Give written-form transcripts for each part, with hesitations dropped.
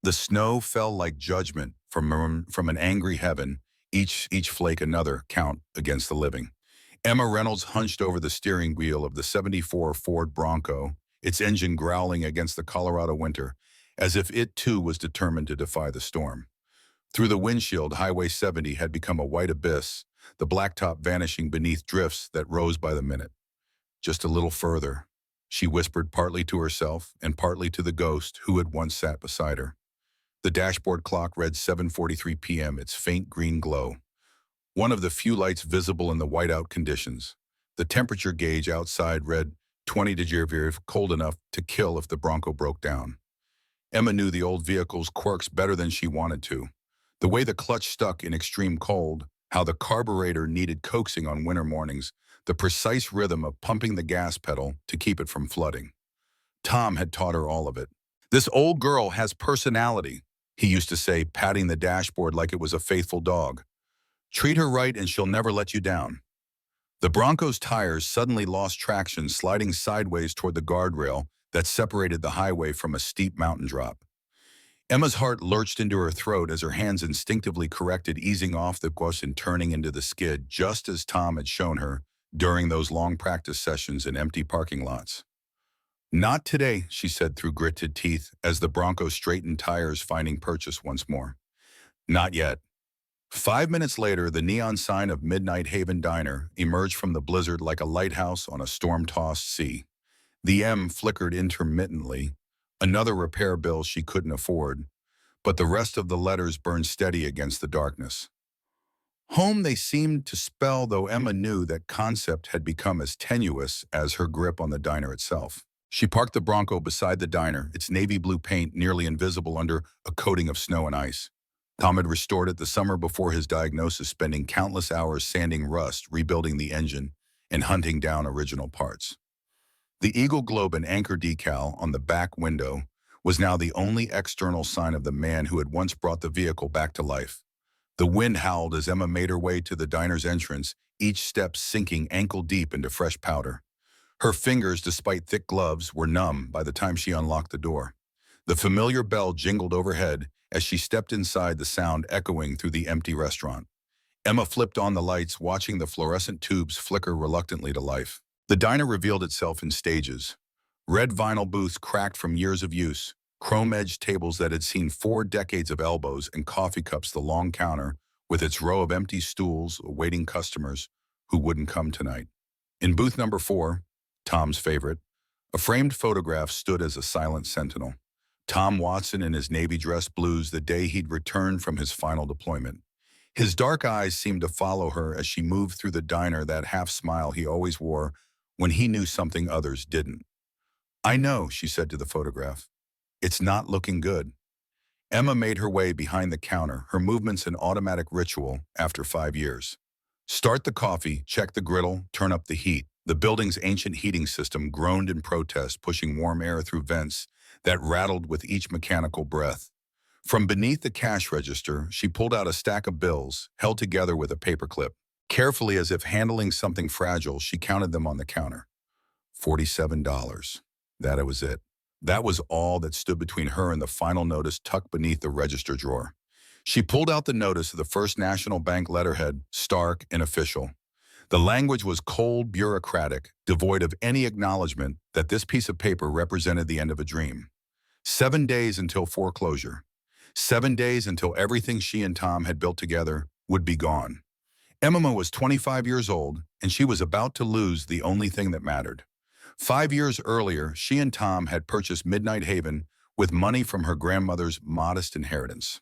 The snow fell like judgment from an angry heaven, each flake another count against the living. Emma Reynolds hunched over the steering wheel of the '74 Ford Bronco, its engine growling against the Colorado winter, as if it too was determined to defy the storm. Through the windshield, Highway 70 had become a white abyss, the blacktop vanishing beneath drifts that rose by the minute. Just a little further, she whispered, partly to herself and partly to the ghost who had once sat beside her. The dashboard clock read 7:43 p.m., its faint green glow, one of the few lights visible in the whiteout conditions. The temperature gauge outside read 20 degrees, cold enough to kill if the Bronco broke down. Emma knew the old vehicle's quirks better than she wanted to. The way the clutch stuck in extreme cold, how the carburetor needed coaxing on winter mornings, the precise rhythm of pumping the gas pedal to keep it from flooding. Tom had taught her all of it. "This old girl has personality," he used to say, patting the dashboard like it was a faithful dog. "Treat her right and she'll never let you down." The Bronco's tires suddenly lost traction, sliding sideways toward the guardrail that separated the highway from a steep mountain drop. Emma's heart lurched into her throat as her hands instinctively corrected easing off the gas and turning into the skid, just as Tom had shown her during those long practice sessions in empty parking lots. "Not today," she said through gritted teeth as the Bronco straightened tires, finding purchase once more. "Not yet." 5 minutes later, the neon sign of Midnight Haven Diner emerged from the blizzard like a lighthouse on a storm-tossed sea. The M flickered intermittently, another repair bill she couldn't afford, but the rest of the letters burned steady against the darkness. Home they seemed to spell, though Emma knew that concept had become as tenuous as her grip on the diner itself. She parked the Bronco beside the diner, its navy blue paint nearly invisible under a coating of snow and ice. Tom had restored it the summer before his diagnosis, spending countless hours sanding rust, rebuilding the engine, and hunting down original parts. The Eagle Globe and anchor decal on the back window was now the only external sign of the man who had once brought the vehicle back to life. The wind howled as Emma made her way to the diner's entrance, each step sinking ankle-deep into fresh powder. Her fingers, despite thick gloves, were numb by the time she unlocked the door. The familiar bell jingled overhead as she stepped inside, the sound echoing through the empty restaurant. Emma flipped on the lights, watching the fluorescent tubes flicker reluctantly to life. The diner revealed itself in stages. Red vinyl booths cracked from years of use, chrome-edged tables that had seen 4 decades of elbows, and coffee cups, the long counter with its row of empty stools awaiting customers who wouldn't come tonight. In booth number 4, Tom's favorite, a framed photograph stood as a silent sentinel. Tom Watson in his navy dress blues, the day he'd returned from his final deployment. His dark eyes seemed to follow her as she moved through the diner, that half smile he always wore when he knew something others didn't. "I know," she said to the photograph. "It's not looking good." Emma made her way behind the counter, her movements an automatic ritual after 5 years. Start the coffee, check the griddle, turn up the heat. The building's ancient heating system groaned in protest, pushing warm air through vents that rattled with each mechanical breath. From beneath the cash register, she pulled out a stack of bills, held together with a paperclip. Carefully, as if handling something fragile, she counted them on the counter. $47. That was it. That was all that stood between her and the final notice tucked beneath the register drawer. She pulled out the notice of the First National Bank letterhead, stark and official. The language was cold, bureaucratic, devoid of any acknowledgement that this piece of paper represented the end of a dream. 7 days until foreclosure. 7 days until everything she and Tom had built together would be gone. Emma was 25 years old, and she was about to lose the only thing that mattered. 5 years earlier, she and Tom had purchased Midnight Haven with money from her grandmother's modest inheritance.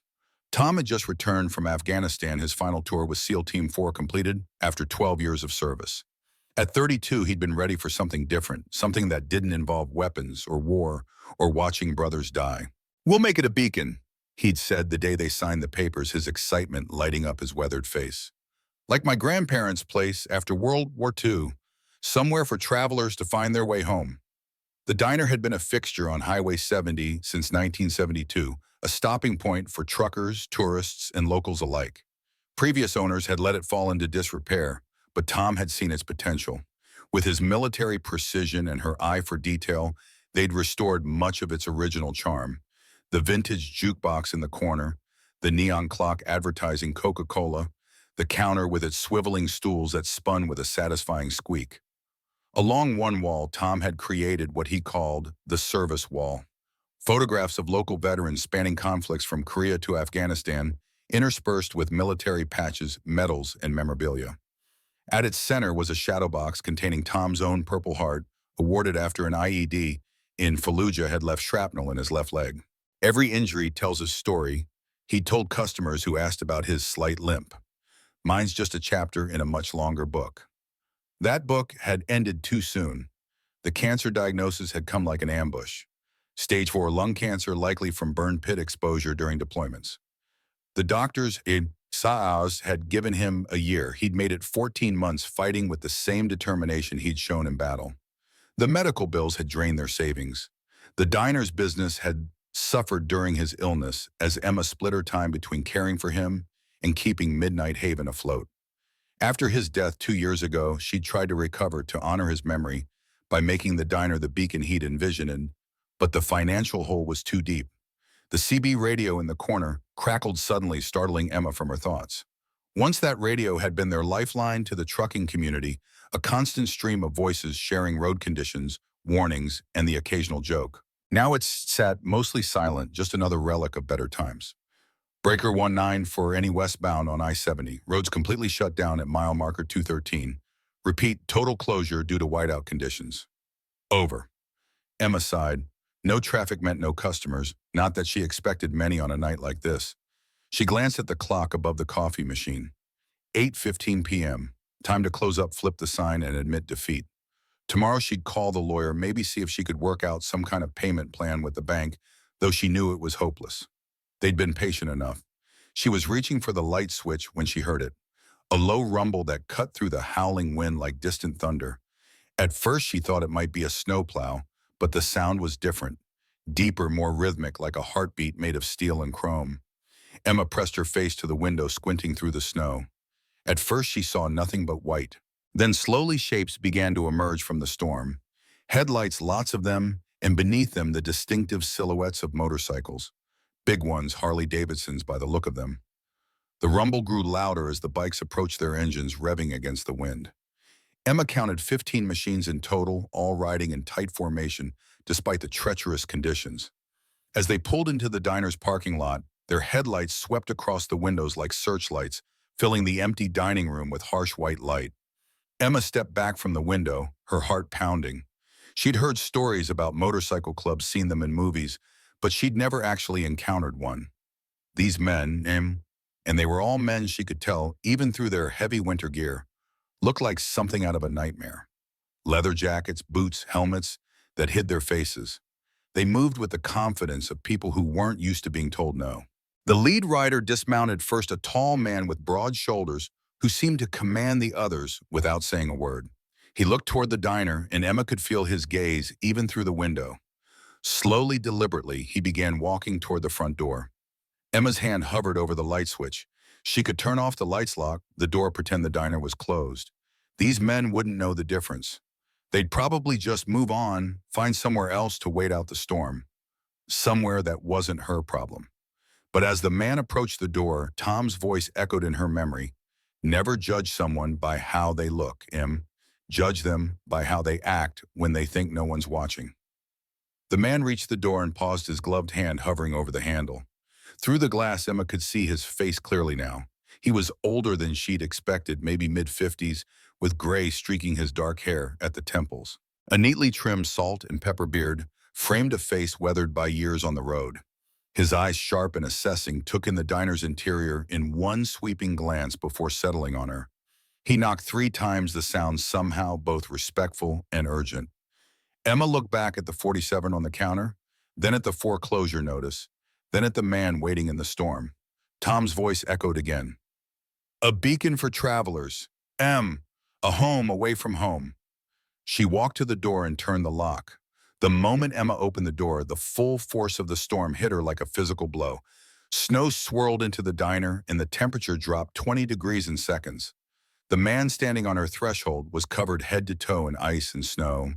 Tom had just returned from Afghanistan, his final tour with SEAL Team 4 completed after 12 years of service. At 32, he'd been ready for something different, something that didn't involve weapons or war or watching brothers die. "We'll make it a beacon," he'd said the day they signed the papers, his excitement lighting up his weathered face. "Like my grandparents' place after World War II, somewhere for travelers to find their way home." The diner had been a fixture on Highway 70 since 1972, a stopping point for truckers, tourists, and locals alike. Previous owners had let it fall into disrepair, but Tom had seen its potential. With his military precision and her eye for detail, they'd restored much of its original charm. The vintage jukebox in the corner, the neon clock advertising Coca-Cola, the counter with its swiveling stools that spun with a satisfying squeak. Along one wall, Tom had created what he called the service wall. Photographs of local veterans spanning conflicts from Korea to Afghanistan, interspersed with military patches, medals, and memorabilia. At its center was a shadow box containing Tom's own Purple Heart, awarded after an IED in Fallujah had left shrapnel in his left leg. Every injury tells a story, he told customers who asked about his slight limp. Mine's just a chapter in a much longer book. That book had ended too soon. The cancer diagnosis had come like an ambush. Stage 4 lung cancer, likely from burn pit exposure during deployments. The doctors in Saaz had given him a year. He'd made it 14 months fighting with the same determination he'd shown in battle. The medical bills had drained their savings. The diner's business had suffered during his illness as Emma split her time between caring for him and keeping Midnight Haven afloat. After his death 2 years ago, she'd tried to recover to honor his memory by making the diner the beacon he'd envisioned, but the financial hole was too deep. The CB radio in the corner crackled suddenly, startling Emma from her thoughts. Once that radio had been their lifeline to the trucking community, a constant stream of voices sharing road conditions, warnings, and the occasional joke. Now it's sat mostly silent, just another relic of better times. Breaker 19 for any westbound on I-70. Roads completely shut down at mile marker 213. Repeat, total closure due to whiteout conditions. Over. Emma sighed. No traffic meant no customers, not that she expected many on a night like this. She glanced at the clock above the coffee machine. 8:15 p.m. Time to close up, flip the sign, and admit defeat. Tomorrow she'd call the lawyer, maybe see if she could work out some kind of payment plan with the bank, though she knew it was hopeless. They'd been patient enough. She was reaching for the light switch when she heard it. A low rumble that cut through the howling wind like distant thunder. At first she thought it might be a snowplow, but the sound was different. Deeper, more rhythmic, like a heartbeat made of steel and chrome. Emma pressed her face to the window, squinting through the snow. At first she saw nothing but white. Then slowly shapes began to emerge from the storm. Headlights, lots of them, and beneath them the distinctive silhouettes of motorcycles. Big ones, Harley-Davidsons by the look of them. The rumble grew louder as the bikes approached their engines, revving against the wind. Emma counted 15 machines in total, all riding in tight formation, despite the treacherous conditions. As they pulled into the diner's parking lot, their headlights swept across the windows like searchlights, filling the empty dining room with harsh white light. Emma stepped back from the window, her heart pounding. She'd heard stories about motorcycle clubs, seen them in movies, but she'd never actually encountered one. These men, and they were all men she could tell, even through their heavy winter gear, looked like something out of a nightmare. Leather jackets, boots, helmets that hid their faces. They moved with the confidence of people who weren't used to being told no. The lead rider dismounted first, a tall man with broad shoulders who seemed to command the others without saying a word. He looked toward the diner, and Emma could feel his gaze even through the window. Slowly, deliberately, he began walking toward the front door. Emma's hand hovered over the light switch. She could turn off the lights, lock the door, pretend the diner was closed. These men wouldn't know the difference. They'd probably just move on, find somewhere else to wait out the storm. Somewhere that wasn't her problem. But as the man approached the door, Tom's voice echoed in her memory. Never judge someone by how they look, Em. Judge them by how they act when they think no one's watching. The man reached the door and paused, his gloved hand hovering over the handle. Through the glass, Emma could see his face clearly now. He was older than she'd expected, maybe mid-50s, with gray streaking his dark hair at the temples. A neatly trimmed salt and pepper beard framed a face weathered by years on the road. His eyes, sharp and assessing, took in the diner's interior in one sweeping glance before settling on her. He knocked 3 times, the sound somehow both respectful and urgent. Emma looked back at the 47 on the counter, then at the foreclosure notice, then at the man waiting in the storm. Tom's voice echoed again. A beacon for travelers. A home away from home. She walked to the door and turned the lock. The moment Emma opened the door, the full force of the storm hit her like a physical blow. Snow swirled into the diner, and the temperature dropped 20 degrees in seconds. The man standing on her threshold was covered head to toe in ice and snow,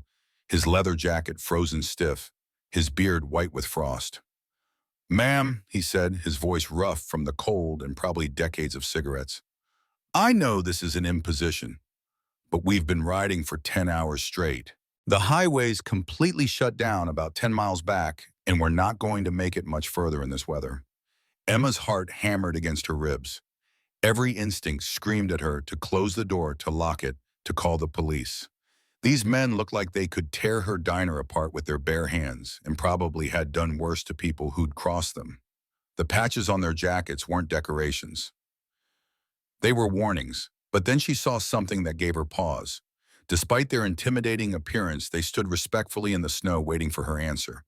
his leather jacket frozen stiff, his beard white with frost. Ma'am, he said, his voice rough from the cold and probably decades of cigarettes. I know this is an imposition, but we've been riding for 10 hours straight. The highway's completely shut down about 10 miles back, and we're not going to make it much further in this weather. Emma's heart hammered against her ribs. Every instinct screamed at her to close the door, to lock it, to call the police. These men looked like they could tear her diner apart with their bare hands, and probably had done worse to people who'd crossed them. The patches on their jackets weren't decorations. They were warnings, but then she saw something that gave her pause. Despite their intimidating appearance, they stood respectfully in the snow waiting for her answer.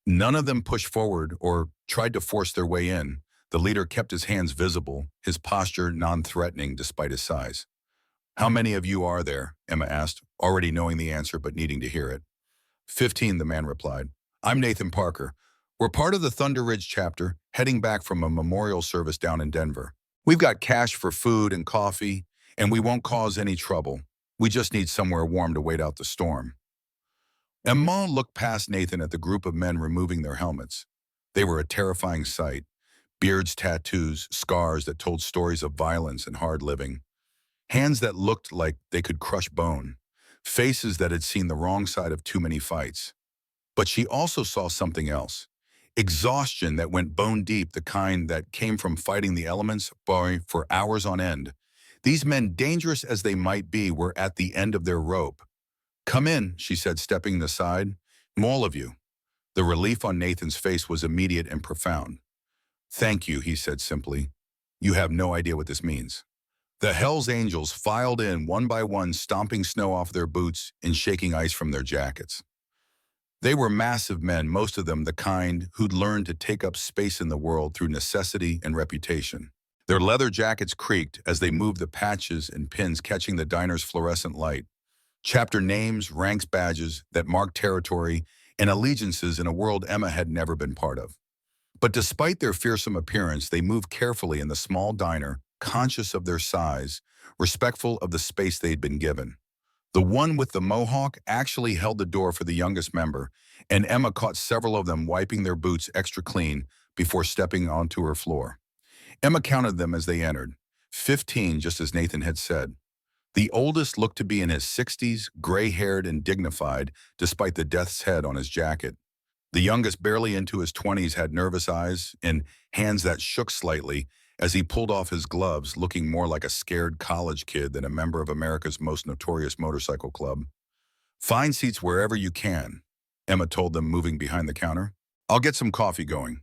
None of them pushed forward or tried to force their way in. The leader kept his hands visible, his posture non-threatening despite his size. How many of you are there? Emma asked, already knowing the answer but needing to hear it. 15, the man replied. I'm Nathan Parker. We're part of the Thunder Ridge chapter, heading back from a memorial service down in Denver. We've got cash for food and coffee, and we won't cause any trouble. We just need somewhere warm to wait out the storm. Emma looked past Nathan at the group of men removing their helmets. They were a terrifying sight. Beards, tattoos, scars that told stories of violence and hard living. Hands that looked like they could crush bone. Faces that had seen the wrong side of too many fights. But she also saw something else. Exhaustion that went bone deep, the kind that came from fighting the elements for hours on end. These men, dangerous as they might be, were at the end of their rope. Come in, she said, stepping aside. All of you. The relief on Nathan's face was immediate and profound. Thank you, he said simply. You have no idea what this means. The Hells Angels filed in one by one, stomping snow off their boots and shaking ice from their jackets. They were massive men, most of them the kind who'd learned to take up space in the world through necessity and reputation. Their leather jackets creaked as they moved, the patches and pins catching the diner's fluorescent light. Chapter names, ranks, badges that marked territory and allegiances in a world Emma had never been part of. But despite their fearsome appearance, they moved carefully in the small diner, conscious of their size, respectful of the space they'd been given. The one with the mohawk actually held the door for the youngest member, and Emma caught several of them wiping their boots extra clean before stepping onto her floor. Emma counted them as they entered. 15, just as Nathan had said. The oldest looked to be in his 60s, gray-haired and dignified, despite the death's head on his jacket. The youngest, barely into his 20s, had nervous eyes and hands that shook slightly as he pulled off his gloves, looking more like a scared college kid than a member of America's most notorious motorcycle club. Find seats wherever you can, Emma told them, moving behind the counter. I'll get some coffee going.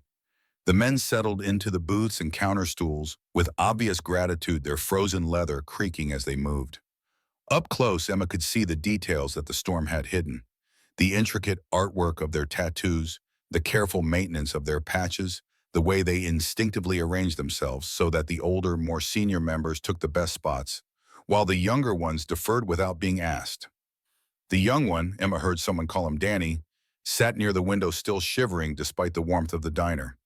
The men settled into the booths and counter stools, with obvious gratitude, their frozen leather creaking as they moved. Up close, Emma could see the details that the storm had hidden. The intricate artwork of their tattoos, the careful maintenance of their patches, the way they instinctively arranged themselves so that the older, more senior members took the best spots, while the younger ones deferred without being asked. The young one, Emma heard someone call him Danny, sat near the window still shivering despite the warmth of the diner.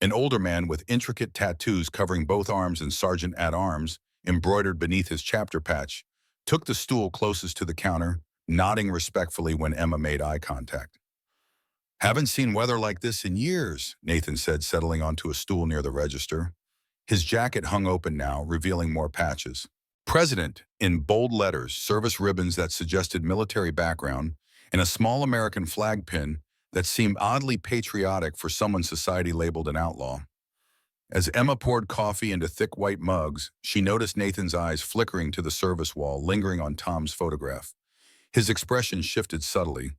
An older man with intricate tattoos covering both arms and sergeant-at-arms embroidered beneath his chapter patch, took the stool closest to the counter, nodding respectfully when Emma made eye contact. Haven't seen weather like this in years, Nathan said, settling onto a stool near the register. His jacket hung open now, revealing more patches. President, in bold letters, service ribbons that suggested military background, and a small American flag pin that seemed oddly patriotic for someone society labeled an outlaw. As Emma poured coffee into thick white mugs, she noticed Nathan's eyes flickering to the service wall, lingering on Tom's photograph. His expression shifted subtly.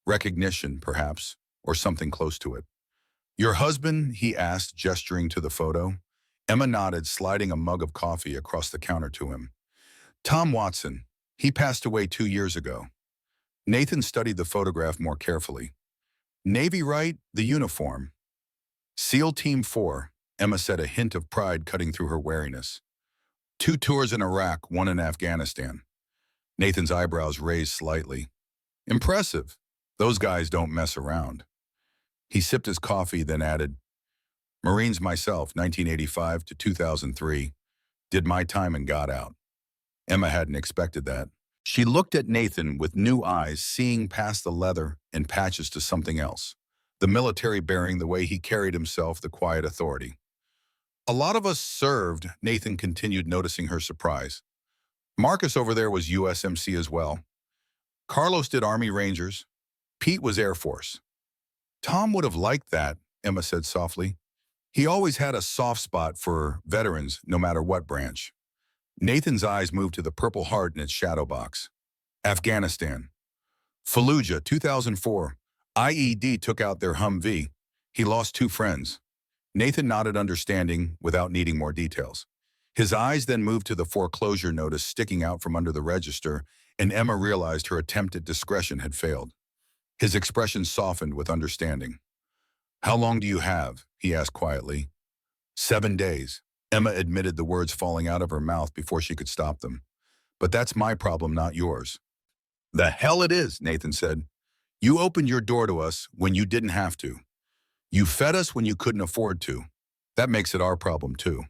Recognition, perhaps, or something close to it. Your husband? He asked, gesturing to the photo. Emma nodded, sliding a mug of coffee across the counter to him. Tom Watson. He passed away 2 years ago. Nathan studied the photograph more carefully. Navy, right? The uniform. SEAL Team 4, Emma said, a hint of pride cutting through her wariness. 2 tours in Iraq, 1 in Afghanistan. Nathan's eyebrows raised slightly. Impressive. Those guys don't mess around. He sipped his coffee, then added, Marines myself, 1985 to 2003. Did my time and got out. Emma hadn't expected that. She looked at Nathan with new eyes, seeing past the leather and patches to something else. the military bearing the way he carried himself, the quiet authority. A lot of us served, Nathan continued, noticing her surprise. Marcus over there was USMC as well. Carlos did Army Rangers. Pete was Air Force. Tom would have liked that, Emma said softly. He always had a soft spot for veterans, no matter what branch. Nathan's eyes moved to the Purple Heart in its shadow box. Afghanistan. Fallujah, 2004. IED took out their Humvee. He lost 2 friends. Nathan nodded, understanding, without needing more details. His eyes then moved to the foreclosure notice sticking out from under the register, and Emma realized her attempt at discretion had failed. His expression softened with understanding. "How long do you have?" he asked quietly. 7 days. Emma admitted, the words falling out of her mouth before she could stop them. "But that's my problem, not yours." "The hell it is," Nathan said. "You opened your door to us when you didn't have to. You fed us when you couldn't afford to. That makes it our problem, too."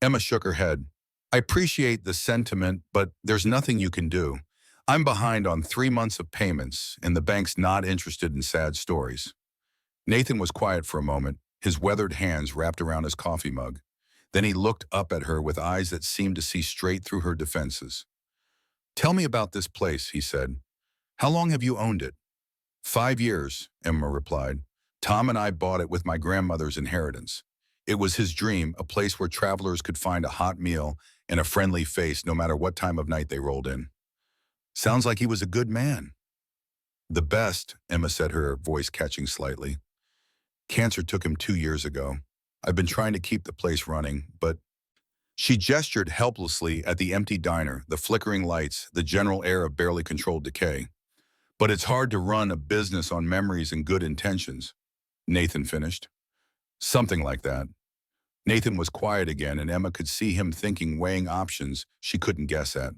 Emma shook her head. "I appreciate the sentiment, but there's nothing you can do. I'm behind on 3 months of payments, and the bank's not interested in sad stories." Nathan was quiet for a moment, his weathered hands wrapped around his coffee mug. Then he looked up at her with eyes that seemed to see straight through her defenses. "Tell me about this place," he said. "How long have you owned it?" 5 years, Emma replied. "Tom and I bought it with my grandmother's inheritance. It was his dream, a place where travelers could find a hot meal and a friendly face no matter what time of night they rolled in." "Sounds like he was a good man." "The best," Emma said, her voice catching slightly. "Cancer took him 2 years ago. I've been trying to keep the place running, but—" She gestured helplessly at the empty diner, the flickering lights, the general air of barely controlled decay. "But it's hard to run a business on memories and good intentions," Nathan finished. "Something like that." Nathan was quiet again, and Emma could see him thinking, weighing options she couldn't guess at.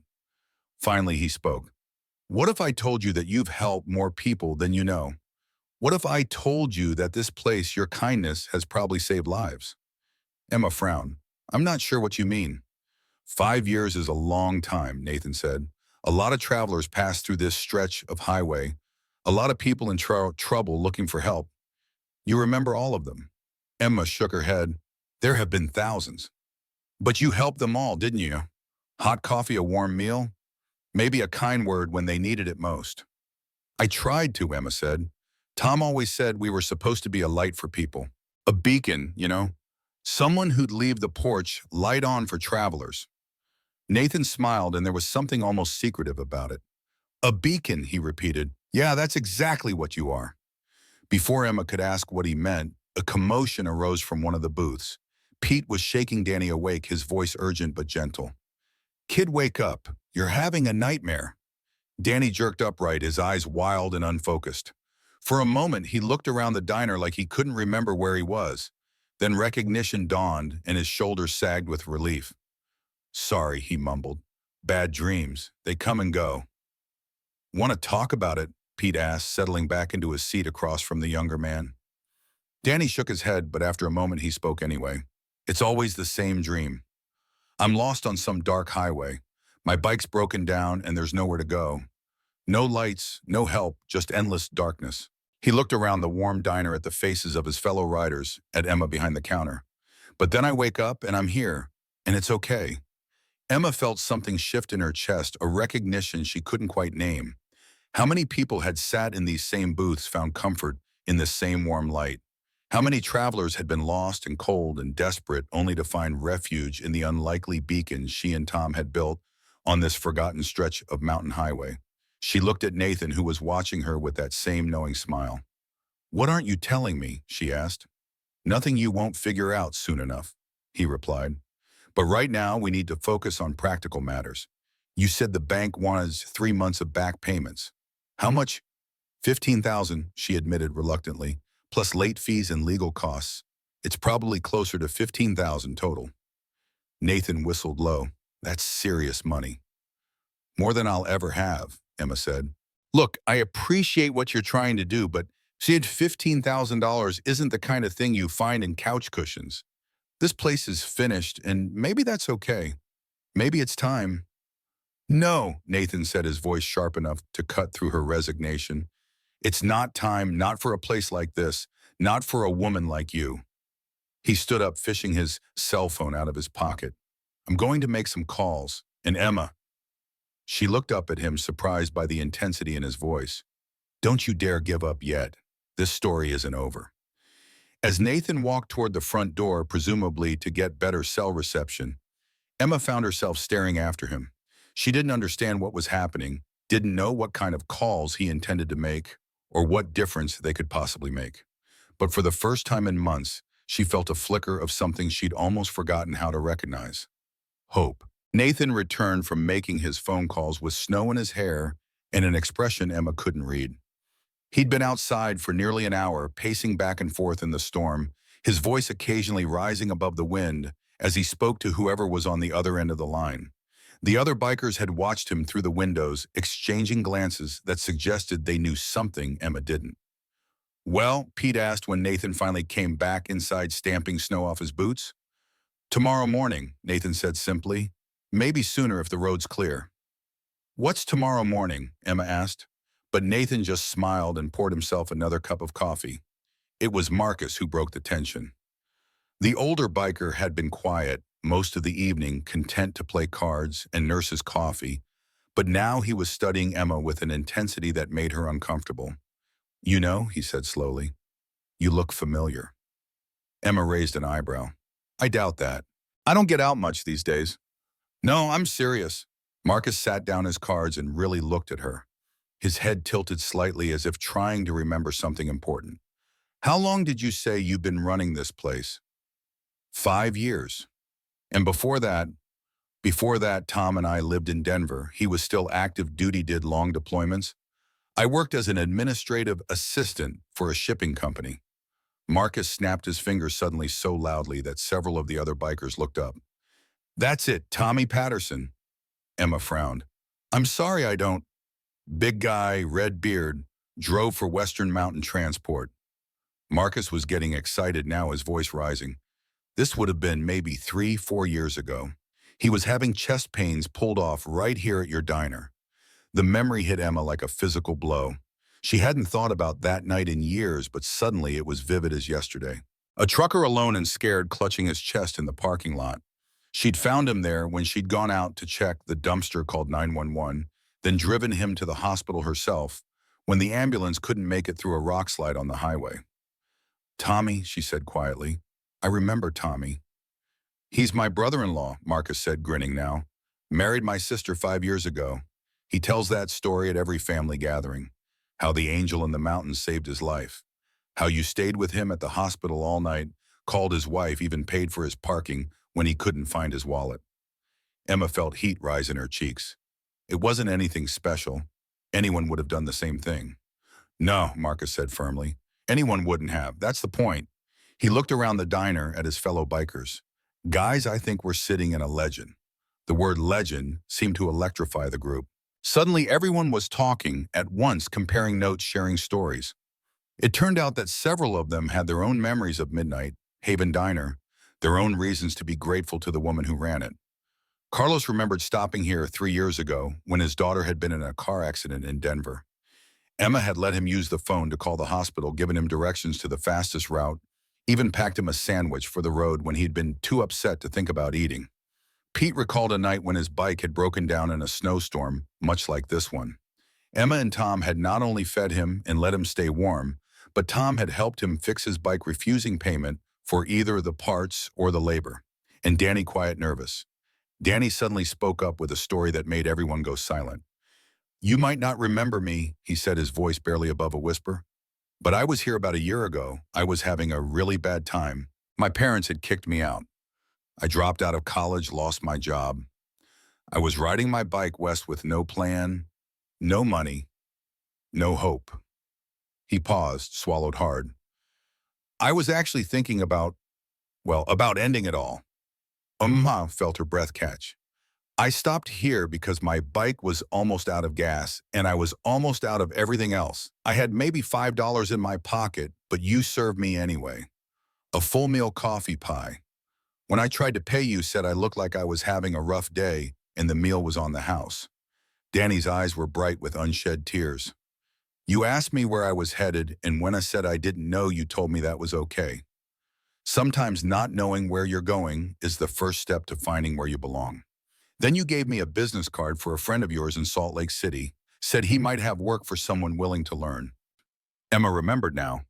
Finally, he spoke. "What if I told you that you've helped more people than you know? What if I told you that this place, your kindness, has probably saved lives?" Emma frowned. "I'm not sure what you mean." 5 years is a long time, Nathan said. "A lot of travelers pass through this stretch of highway. A lot of people in trouble looking for help. You remember all of them." Emma shook her head. "There have been thousands." "But you helped them all, didn't you? Hot coffee, a warm meal, maybe a kind word when they needed it most." "I tried to," Emma said. "Tom always said we were supposed to be a light for people. A beacon, you know? Someone who'd leave the porch light on for travelers." Nathan smiled, and there was something almost secretive about it. "A beacon," he repeated. "Yeah, that's exactly what you are." Before Emma could ask what he meant, a commotion arose from one of the booths. Pete was shaking Danny awake, his voice urgent but gentle. "Kid, wake up. You're having a nightmare." Danny jerked upright, his eyes wild and unfocused. For a moment, he looked around the diner like he couldn't remember where he was. Then recognition dawned, and his shoulders sagged with relief. "Sorry," he mumbled. "Bad dreams. They come and go." "Want to talk about it?" Pete asked, settling back into his seat across from the younger man. Danny shook his head, but after a moment he spoke anyway. "It's always the same dream. I'm lost on some dark highway. My bike's broken down and there's nowhere to go. No lights, no help, just endless darkness." He looked around the warm diner at the faces of his fellow riders, at Emma behind the counter. "But then I wake up and I'm here, and it's okay." Emma felt something shift in her chest, a recognition she couldn't quite name. How many people had sat in these same booths, found comfort in this same warm light? How many travelers had been lost and cold and desperate only to find refuge in the unlikely beacon she and Tom had built on this forgotten stretch of mountain highway? She looked at Nathan, who was watching her with that same knowing smile. "What aren't you telling me?" she asked. "Nothing you won't figure out soon enough," he replied. "But right now we need to focus on practical matters. You said the bank wanted 3 months of back payments. How much?" 15,000, she admitted reluctantly, plus late fees and legal costs. "It's probably closer to 15,000 total." Nathan whistled low. "That's serious money." "More than I'll ever have," Emma said. "Look, I appreciate what you're trying to do, but seeing $15,000 isn't the kind of thing you find in couch cushions. This place is finished, and maybe that's okay. Maybe it's time." "No," Nathan said, his voice sharp enough to cut through her resignation. It's not time, not for a place like this, not for a woman like you. He stood up, fishing his cell phone out of his pocket. I'm going to make some calls. And Emma, she looked up at him, surprised by the intensity in his voice. Don't you dare give up yet. This story isn't over. As Nathan walked toward the front door, presumably to get better cell reception, Emma found herself staring after him. She didn't understand what was happening, didn't know what kind of calls he intended to make, or what difference they could possibly make. But for the first time in months, she felt a flicker of something she'd almost forgotten how to recognize. Hope. Nathan returned from making his phone calls with snow in his hair and an expression Emma couldn't read. He'd been outside for nearly an hour, pacing back and forth in the storm, his voice occasionally rising above the wind as he spoke to whoever was on the other end of the line. The other bikers had watched him through the windows, exchanging glances that suggested they knew something Emma didn't. Well, Pete asked when Nathan finally came back inside, stamping snow off his boots. Tomorrow morning, Nathan said simply. Maybe sooner if the road's clear. What's tomorrow morning? Emma asked. But Nathan just smiled and poured himself another cup of coffee. It was Marcus who broke the tension. The older biker had been quiet most of the evening, content to play cards and nurse his coffee, but now he was studying Emma with an intensity that made her uncomfortable. You know, he said slowly, you look familiar. Emma raised an eyebrow. I doubt that. I don't get out much these days. No, I'm serious. Marcus sat down his cards and really looked at her. His head tilted slightly as if trying to remember something important. How long did you say you've been running this place? 5 years. And before that, Tom and I lived in Denver. He was still active duty, did long deployments. I worked as an administrative assistant for a shipping company. Marcus snapped his fingers suddenly so loudly that several of the other bikers looked up. That's it, Tommy Patterson. Emma frowned. I'm sorry I don't. Big guy, red beard, drove for Western Mountain Transport. Marcus was getting excited now, his voice rising. This would have been maybe 3-4 years ago. He was having chest pains pulled off right here at your diner. The memory hit Emma like a physical blow. She hadn't thought about that night in years, but suddenly it was vivid as yesterday. A trucker alone and scared, clutching his chest in the parking lot. She'd found him there when she'd gone out to check the dumpster, called 911, then driven him to the hospital herself when the ambulance couldn't make it through a rock slide on the highway. Tommy, she said quietly. I remember Tommy. He's my brother-in-law, Marcus said, grinning now. Married my sister 5 years ago. He tells that story at every family gathering. How the angel in the mountains saved his life. How you stayed with him at the hospital all night, called his wife, even paid for his parking when he couldn't find his wallet. Emma felt heat rise in her cheeks. It wasn't anything special. Anyone would have done the same thing. No, Marcus said firmly. Anyone wouldn't have. That's the point. He looked around the diner at his fellow bikers. Guys, I think we're sitting in a legend. The word legend seemed to electrify the group. Suddenly, everyone was talking at once, comparing notes, sharing stories. It turned out that several of them had their own memories of Midnight, Haven Diner, their own reasons to be grateful to the woman who ran it. Carlos remembered stopping here 3 years ago when his daughter had been in a car accident in Denver. Emma had let him use the phone to call the hospital, given him directions to the fastest route, even packed him a sandwich for the road when he'd been too upset to think about eating. Pete recalled a night when his bike had broken down in a snowstorm, much like this one. Emma and Tom had not only fed him and let him stay warm, but Tom had helped him fix his bike, refusing payment for either the parts or the labor. And Danny, quiet, nervous. Danny suddenly spoke up with a story that made everyone go silent. You might not remember me, he said, his voice barely above a whisper. But I was here about a year ago. I was having a really bad time. My parents had kicked me out. I dropped out of college, lost my job. I was riding my bike west with no plan, no money, no hope. He paused, swallowed hard. I was actually thinking about ending it all. Emma felt her breath catch. I stopped here because my bike was almost out of gas, and I was almost out of everything else. I had maybe $5 in my pocket, but you served me anyway. A full meal coffee pie. When I tried to pay, you said I looked like I was having a rough day, and the meal was on the house. Danny's eyes were bright with unshed tears. You asked me where I was headed, and when I said I didn't know, you told me that was okay. Sometimes not knowing where you're going is the first step to finding where you belong. Then you gave me a business card for a friend of yours in Salt Lake City, said he might have work for someone willing to learn. Emma remembered now.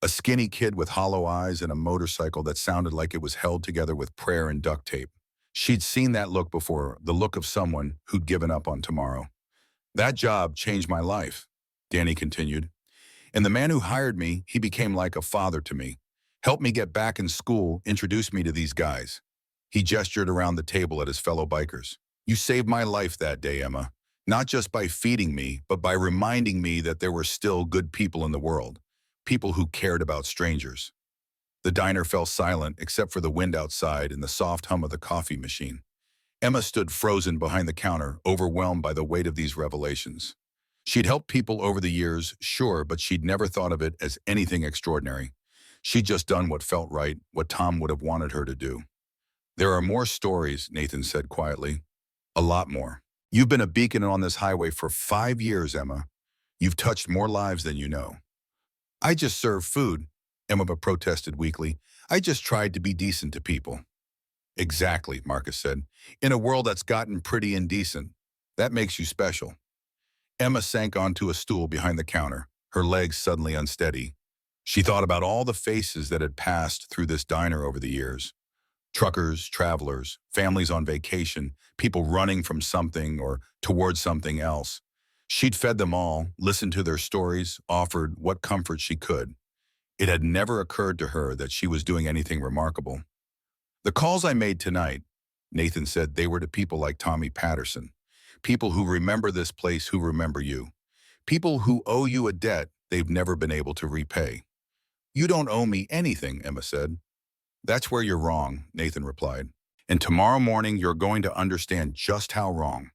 A skinny kid with hollow eyes and a motorcycle that sounded like it was held together with prayer and duct tape. She'd seen that look before, the look of someone who'd given up on tomorrow. That job changed my life, Danny continued. And the man who hired me, he became like a father to me. Helped me get back in school, introduced me to these guys. He gestured around the table at his fellow bikers. You saved my life that day, Emma. Not just by feeding me, but by reminding me that there were still good people in the world. People who cared about strangers. The diner fell silent except for the wind outside and the soft hum of the coffee machine. Emma stood frozen behind the counter, overwhelmed by the weight of these revelations. She'd helped people over the years, sure, but she'd never thought of it as anything extraordinary. She'd just done what felt right, what Tom would have wanted her to do. There are more stories, Nathan said quietly. A lot more. You've been a beacon on this highway for 5 years, Emma. You've touched more lives than you know. I just serve food, Emma protested weakly. I just tried to be decent to people. Exactly, Marcus said. In a world that's gotten pretty indecent, that makes you special. Emma sank onto a stool behind the counter, her legs suddenly unsteady. She thought about all the faces that had passed through this diner over the years. Truckers, travelers, families on vacation, people running from something or towards something else. She'd fed them all, listened to their stories, offered what comfort she could. It had never occurred to her that she was doing anything remarkable. The calls I made tonight, Nathan said, they were to people like Tommy Patterson. People who remember this place, who remember you. People who owe you a debt they've never been able to repay. You don't owe me anything, Emma said. That's where you're wrong, Nathan replied. And tomorrow morning you're going to understand just how wrong.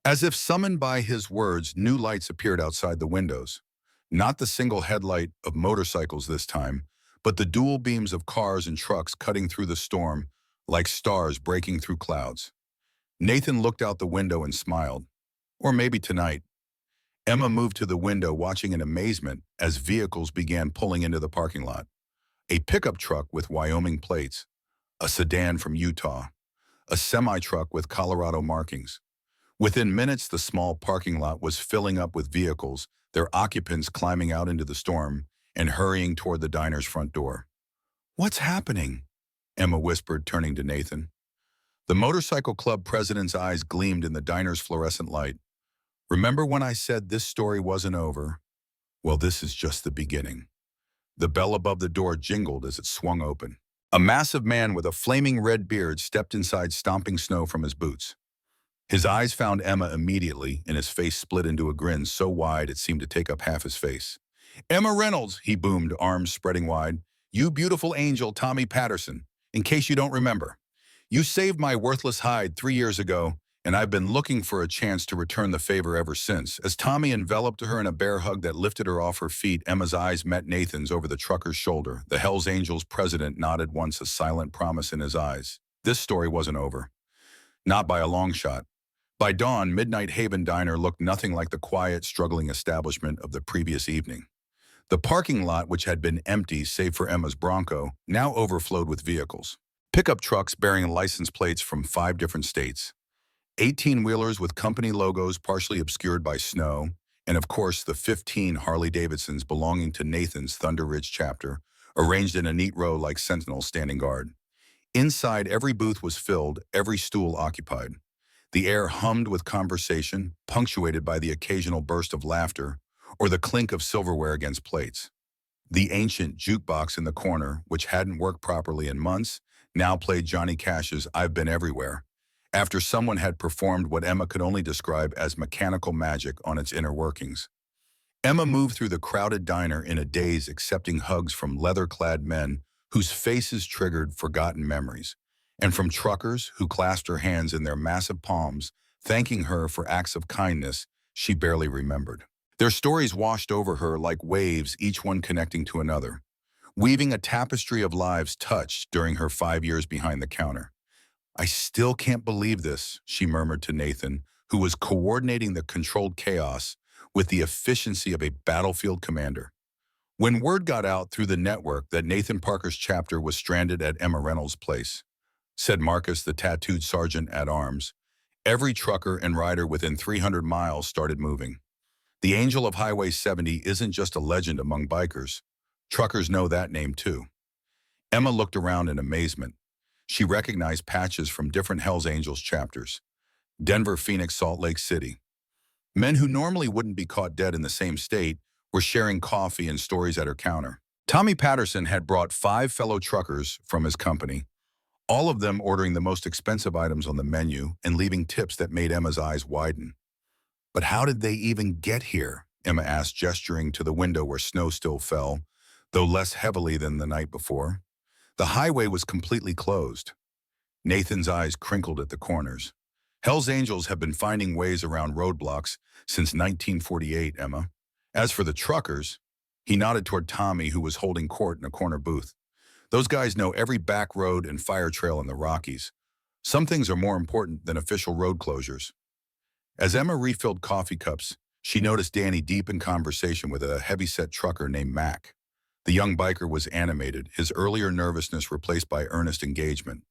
As if summoned by his words, new lights appeared outside the windows. Not the single headlight of motorcycles this time, but the dual beams of cars and trucks cutting through the storm like stars breaking through clouds. Nathan looked out the window and smiled. Or maybe tonight. Emma moved to the window, watching in amazement as vehicles began pulling into the parking lot. A pickup truck with Wyoming plates, a sedan from Utah, a semi-truck with Colorado markings. Within minutes, the small parking lot was filling up with vehicles, their occupants climbing out into the storm and hurrying toward the diner's front door. What's happening? Emma whispered, turning to Nathan. The motorcycle club president's eyes gleamed in the diner's fluorescent light. Remember when I said this story wasn't over? Well, this is just the beginning. The bell above the door jingled as it swung open. A massive man with a flaming red beard stepped inside, stomping snow from his boots. His eyes found Emma immediately, and his face split into a grin so wide it seemed to take up half his face. Emma Reynolds, he boomed, arms spreading wide. You beautiful angel, Tommy Patterson. In case you don't remember. You saved my worthless hide 3 years ago, and I've been looking for a chance to return the favor ever since. As Tommy enveloped her in a bear hug that lifted her off her feet, Emma's eyes met Nathan's over the trucker's shoulder. The Hells Angels president nodded once, a silent promise in his eyes. This story wasn't over. Not by a long shot. By dawn, Midnight Haven Diner looked nothing like the quiet, struggling establishment of the previous evening. The parking lot, which had been empty save for Emma's Bronco, now overflowed with vehicles. Pickup trucks bearing license plates from 5 different states. 18-wheelers with company logos partially obscured by snow, and of course the 15 Harley-Davidsons belonging to Nathan's Thunder Ridge chapter, arranged in a neat row like sentinels standing guard. Inside, every booth was filled, every stool occupied. The air hummed with conversation, punctuated by the occasional burst of laughter or the clink of silverware against plates. The ancient jukebox in the corner, which hadn't worked properly in months, now played Johnny Cash's I've Been Everywhere, after someone had performed what Emma could only describe as mechanical magic on its inner workings. Emma moved through the crowded diner in a daze, accepting hugs from leather-clad men whose faces triggered forgotten memories, and from truckers who clasped her hands in their massive palms, thanking her for acts of kindness she barely remembered. Their stories washed over her like waves, each one connecting to another, weaving a tapestry of lives touched during her 5 years behind the counter. I still can't believe this, she murmured to Nathan, who was coordinating the controlled chaos with the efficiency of a battlefield commander. When word got out through the network that Nathan Parker's chapter was stranded at Emma Reynolds' place, said Marcus, the tattooed sergeant at arms, every trucker and rider within 300 miles started moving. The Angel of Highway 70 isn't just a legend among bikers. Truckers know that name too. Emma looked around in amazement. She recognized patches from different Hells Angels chapters. Denver, Phoenix, Salt Lake City. Men who normally wouldn't be caught dead in the same state were sharing coffee and stories at her counter. Tommy Patterson had brought 5 fellow truckers from his company, all of them ordering the most expensive items on the menu and leaving tips that made Emma's eyes widen. But how did they even get here? Emma asked, gesturing to the window where snow still fell, though less heavily than the night before. The highway was completely closed. Nathan's eyes crinkled at the corners. Hell's Angels have been finding ways around roadblocks since 1948, Emma. As for the truckers, he nodded toward Tommy, who was holding court in a corner booth. Those guys know every back road and fire trail in the Rockies. Some things are more important than official road closures. As Emma refilled coffee cups, she noticed Danny deep in conversation with a heavy-set trucker named Mac. The young biker was animated, his earlier nervousness replaced by earnest engagement.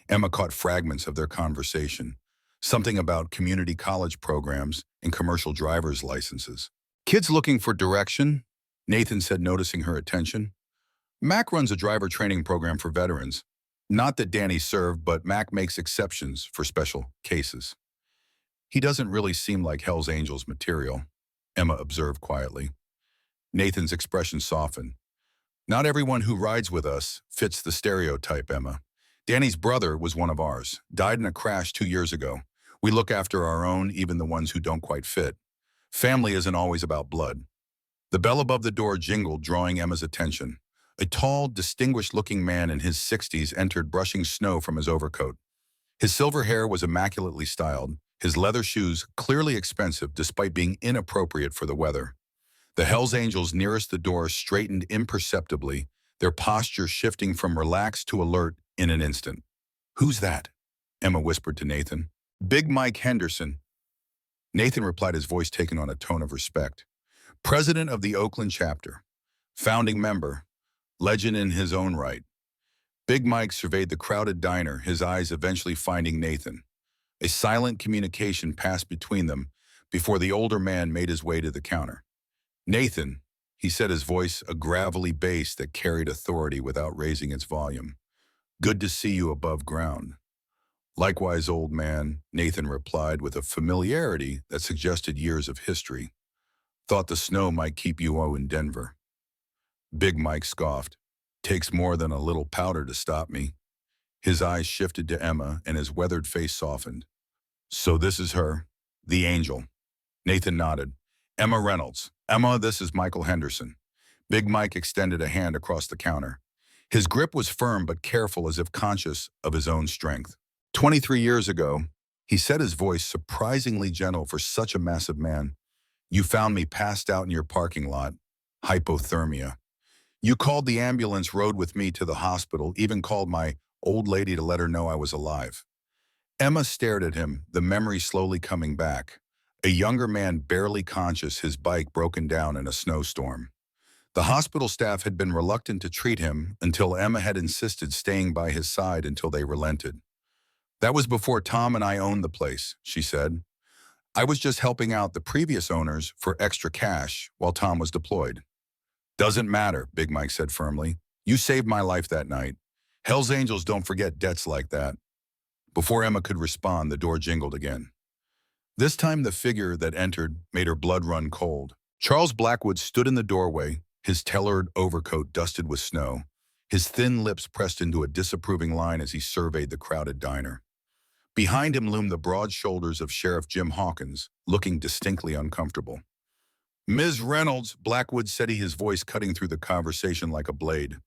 Emma caught fragments of their conversation, something about community college programs and commercial driver's licenses. Kids looking for direction? Nathan said, noticing her attention. Mac runs a driver training program for veterans. Not that Danny served, but Mac makes exceptions for special cases. He doesn't really seem like Hell's Angels material, Emma observed quietly. Nathan's expression softened. Not everyone who rides with us fits the stereotype, Emma. Danny's brother was one of ours, died in a crash 2 years ago. We look after our own, even the ones who don't quite fit. Family isn't always about blood. The bell above the door jingled, drawing Emma's attention. A tall, distinguished-looking man in his 60s entered, brushing snow from his overcoat. His silver hair was immaculately styled, his leather shoes clearly expensive despite being inappropriate for the weather. The Hells Angels nearest the door straightened imperceptibly, their posture shifting from relaxed to alert in an instant. "Who's that?" Emma whispered to Nathan. "Big Mike Henderson." Nathan replied, his voice taken on a tone of respect. "President of the Oakland chapter. Founding member. Legend in his own right." Big Mike surveyed the crowded diner, his eyes eventually finding Nathan. A silent communication passed between them before the older man made his way to the counter. "Nathan," he said, his voice a gravelly bass that carried authority without raising its volume. "Good to see you above ground." "Likewise, old man," Nathan replied with a familiarity that suggested years of history. "Thought the snow might keep you in Denver." Big Mike scoffed. "Takes more than a little powder to stop me." His eyes shifted to Emma and his weathered face softened. "So this is her, the Angel." Nathan nodded. "Emma Reynolds. Emma, this is Michael Henderson." Big Mike extended a hand across the counter. His grip was firm but careful, as if conscious of his own strength. 23 years ago, he said, his voice surprisingly gentle for such a massive man, "You found me passed out in your parking lot. Hypothermia. You called the ambulance, rode with me to the hospital, even called my old lady to let her know I was alive." Emma stared at him, the memory slowly coming back. A younger man barely conscious, his bike broken down in a snowstorm. The hospital staff had been reluctant to treat him until Emma had insisted, staying by his side until they relented. "That was before Tom and I owned the place," she said. "I was just helping out the previous owners for extra cash while Tom was deployed." "Doesn't matter," Big Mike said firmly. "You saved my life that night. Hell's Angels don't forget debts like that." Before Emma could respond, the door jingled again. This time the figure that entered made her blood run cold. Charles Blackwood stood in the doorway, his tailored overcoat dusted with snow, his thin lips pressed into a disapproving line as he surveyed the crowded diner. Behind him loomed the broad shoulders of Sheriff Jim Hawkins, looking distinctly uncomfortable. "Ms. Reynolds," Blackwood said, his voice cutting through the conversation like a blade.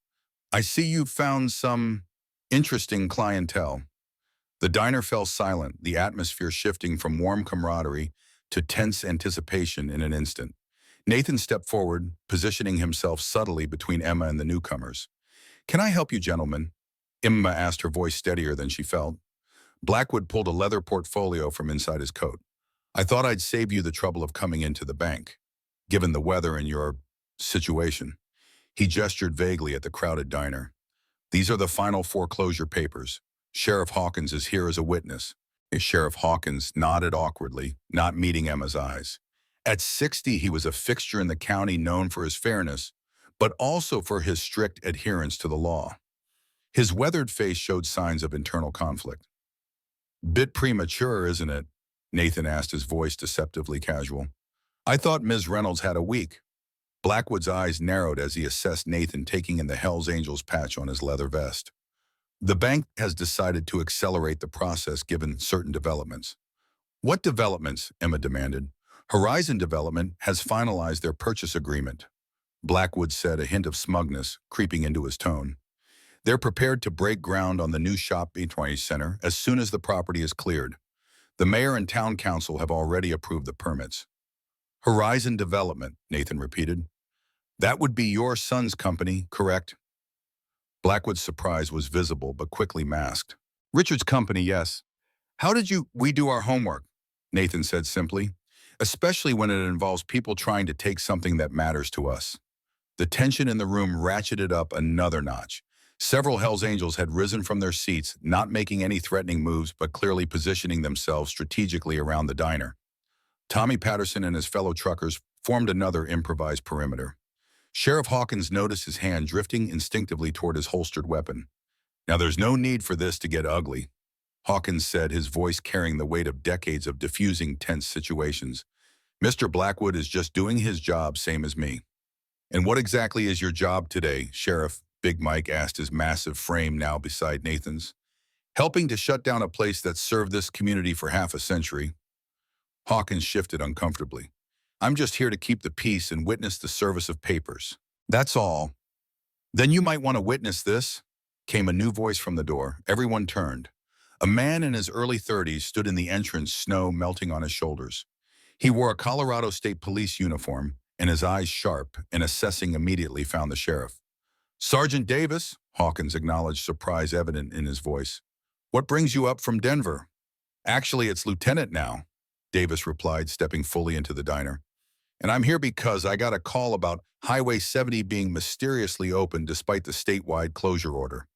"I see you've found some interesting clientele." The diner fell silent, the atmosphere shifting from warm camaraderie to tense anticipation in an instant. Nathan stepped forward, positioning himself subtly between Emma and the newcomers. "Can I help you, gentlemen?" Emma asked, her voice steadier than she felt. Blackwood pulled a leather portfolio from inside his coat. I thought I'd save you the trouble of coming into the bank, given the weather and your situation. He gestured vaguely at the crowded diner. These are the final foreclosure papers. Sheriff Hawkins is here as a witness. Sheriff Hawkins nodded awkwardly, not meeting Emma's eyes. At 60, he was a fixture in the county known for his fairness, but also for his strict adherence to the law. His weathered face showed signs of internal conflict. Bit premature, isn't it? Nathan asked, his voice deceptively casual. I thought Ms. Reynolds had a week. Blackwood's eyes narrowed as he assessed Nathan taking in the Hells Angels patch on his leather vest. The bank has decided to accelerate the process given certain developments. What developments? Emma demanded. Horizon Development has finalized their purchase agreement. Blackwood said, a hint of smugness creeping into his tone. They're prepared to break ground on the new shopping center as soon as the property is cleared. The mayor and town council have already approved the permits. Horizon Development, Nathan repeated. That would be your son's company, correct? Blackwood's surprise was visible but quickly masked. Richard's company, yes. How did we do our homework? Nathan said simply, especially when it involves people trying to take something that matters to us. The tension in the room ratcheted up another notch. Several Hells Angels had risen from their seats, not making any threatening moves but clearly positioning themselves strategically around the diner. Tommy Patterson and his fellow truckers formed another improvised perimeter. Sheriff Hawkins noticed his hand drifting instinctively toward his holstered weapon. Now there's no need for this to get ugly, Hawkins said, his voice carrying the weight of decades of diffusing tense situations. Mr. Blackwood is just doing his job, same as me. And what exactly is your job today, Sheriff? Big Mike asked, his massive frame now beside Nathan's. Helping to shut down a place that's served this community for half a century. Hawkins shifted uncomfortably. I'm just here to keep the peace and witness the service of papers. That's all. Then you might want to witness this, came a new voice from the door. Everyone turned. A man in his early 30s stood in the entrance, snow melting on his shoulders. He wore a Colorado State Police uniform, and his eyes sharp and assessing immediately found the sheriff. Sergeant Davis, Hawkins acknowledged, surprise evident in his voice. What brings you up from Denver? Actually, it's Lieutenant now, Davis replied, stepping fully into the diner. And I'm here because I got a call about Highway 70 being mysteriously open despite the statewide closure order.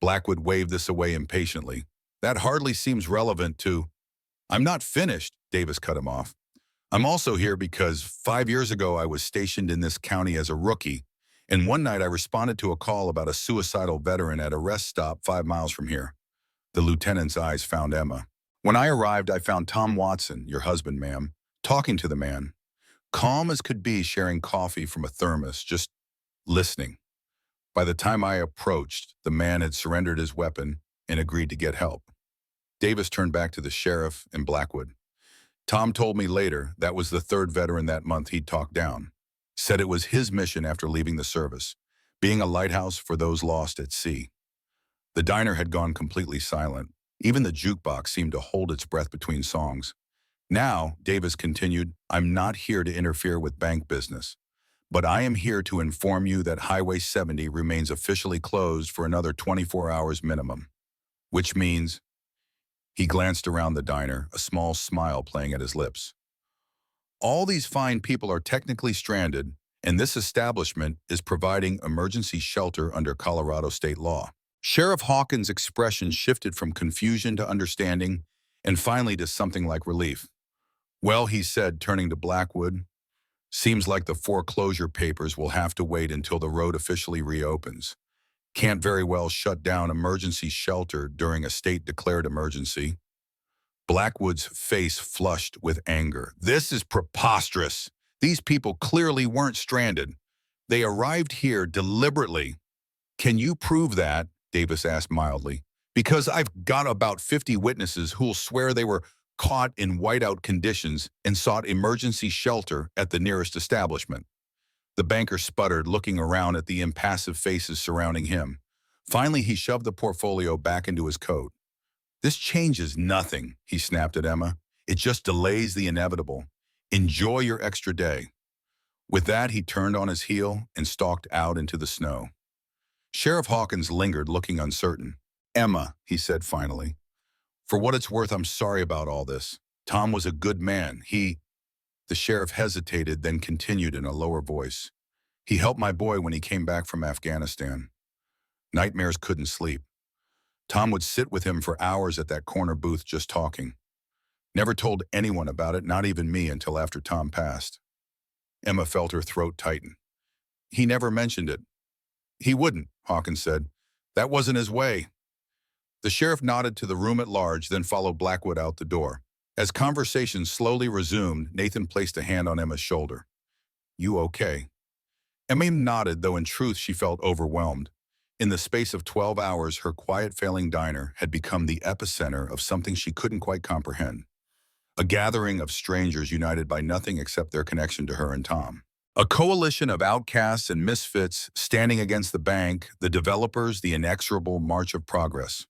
Blackwood waved this away impatiently. That hardly seems relevant to... I'm not finished, Davis cut him off. I'm also here because 5 years ago I was stationed in this county as a rookie, and one night I responded to a call about a suicidal veteran at a rest stop 5 miles from here. The lieutenant's eyes found Emma. When I arrived, I found Tom Watson, your husband, ma'am, talking to the man. Calm as could be, sharing coffee from a thermos, just listening. By the time I approached, the man had surrendered his weapon and agreed to get help. Davis turned back to the sheriff and Blackwood. Tom told me later that was the third veteran that month he'd talked down. Said it was his mission after leaving the service, being a lighthouse for those lost at sea. The diner had gone completely silent. Even the jukebox seemed to hold its breath between songs. Now, Davis continued, I'm not here to interfere with bank business, but I am here to inform you that Highway 70 remains officially closed for another 24 hours minimum. Which means... He glanced around the diner, a small smile playing at his lips. All these fine people are technically stranded, and this establishment is providing emergency shelter under Colorado state law. Sheriff Hawkins' expression shifted from confusion to understanding, and finally to something like relief. Well, he said, turning to Blackwood, seems like the foreclosure papers will have to wait until the road officially reopens. Can't very well shut down emergency shelter during a state-declared emergency. Blackwood's face flushed with anger. This is preposterous. These people clearly weren't stranded. They arrived here deliberately. Can you prove that? Davis asked mildly. Because I've got about 50 witnesses who'll swear they were caught in whiteout conditions and sought emergency shelter at the nearest establishment. The banker sputtered, looking around at the impassive faces surrounding him. Finally, he shoved the portfolio back into his coat. This changes nothing, he snapped at Emma. It just delays the inevitable. Enjoy your extra day. With that, he turned on his heel and stalked out into the snow. Sheriff Hawkins lingered, looking uncertain. Emma, he said finally, for what it's worth, I'm sorry about all this. Tom was a good man. The sheriff hesitated, then continued in a lower voice. He helped my boy when he came back from Afghanistan. Nightmares couldn't sleep. Tom would sit with him for hours at that corner booth just talking. Never told anyone about it, not even me, until after Tom passed. Emma felt her throat tighten. He never mentioned it. He wouldn't, Hawkins said. That wasn't his way. The sheriff nodded to the room at large, then followed Blackwood out the door. As conversation slowly resumed, Nathan placed a hand on Emma's shoulder. You okay? Emma nodded, though in truth she felt overwhelmed. In the space of 12 hours, her quiet, failing diner had become the epicenter of something she couldn't quite comprehend. A gathering of strangers united by nothing except their connection to her and Tom. A coalition of outcasts and misfits standing against the bank, the developers, the inexorable march of progress.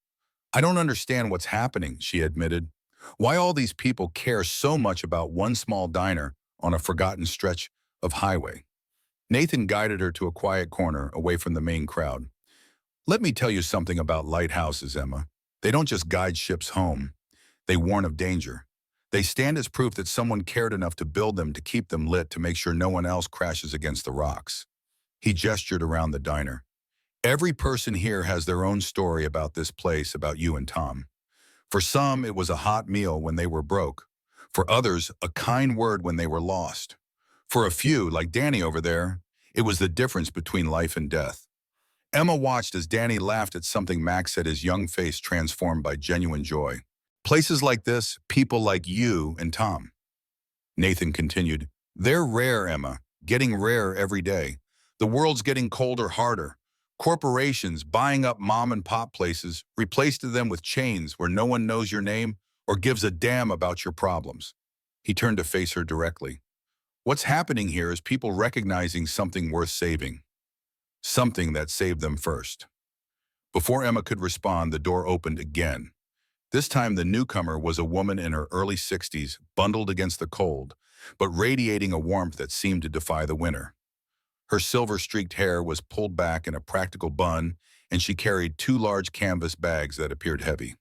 I don't understand what's happening, she admitted. Why all these people care so much about one small diner on a forgotten stretch of highway. Nathan guided her to a quiet corner away from the main crowd. Let me tell you something about lighthouses, Emma. They don't just guide ships home. They warn of danger. They stand as proof that someone cared enough to build them to keep them lit to make sure no one else crashes against the rocks. He gestured around the diner. Every person here has their own story about this place, about you and Tom. For some, it was a hot meal when they were broke. For others, a kind word when they were lost. For a few, like Danny over there, it was the difference between life and death. Emma watched as Danny laughed at something Max said, his young face transformed by genuine joy. Places like this, people like you and Tom. Nathan continued, they're rare, Emma, getting rarer every day. The world's getting colder, harder. Corporations buying up mom-and-pop places, replacing them with chains where no one knows your name or gives a damn about your problems. He turned to face her directly. What's happening here is people recognizing something worth saving. Something that saved them first. Before Emma could respond, the door opened again. This time the newcomer was a woman in her early 60s, bundled against the cold, but radiating a warmth that seemed to defy the winter. Her silver-streaked hair was pulled back in a practical bun, and she carried 2 large canvas bags that appeared heavy.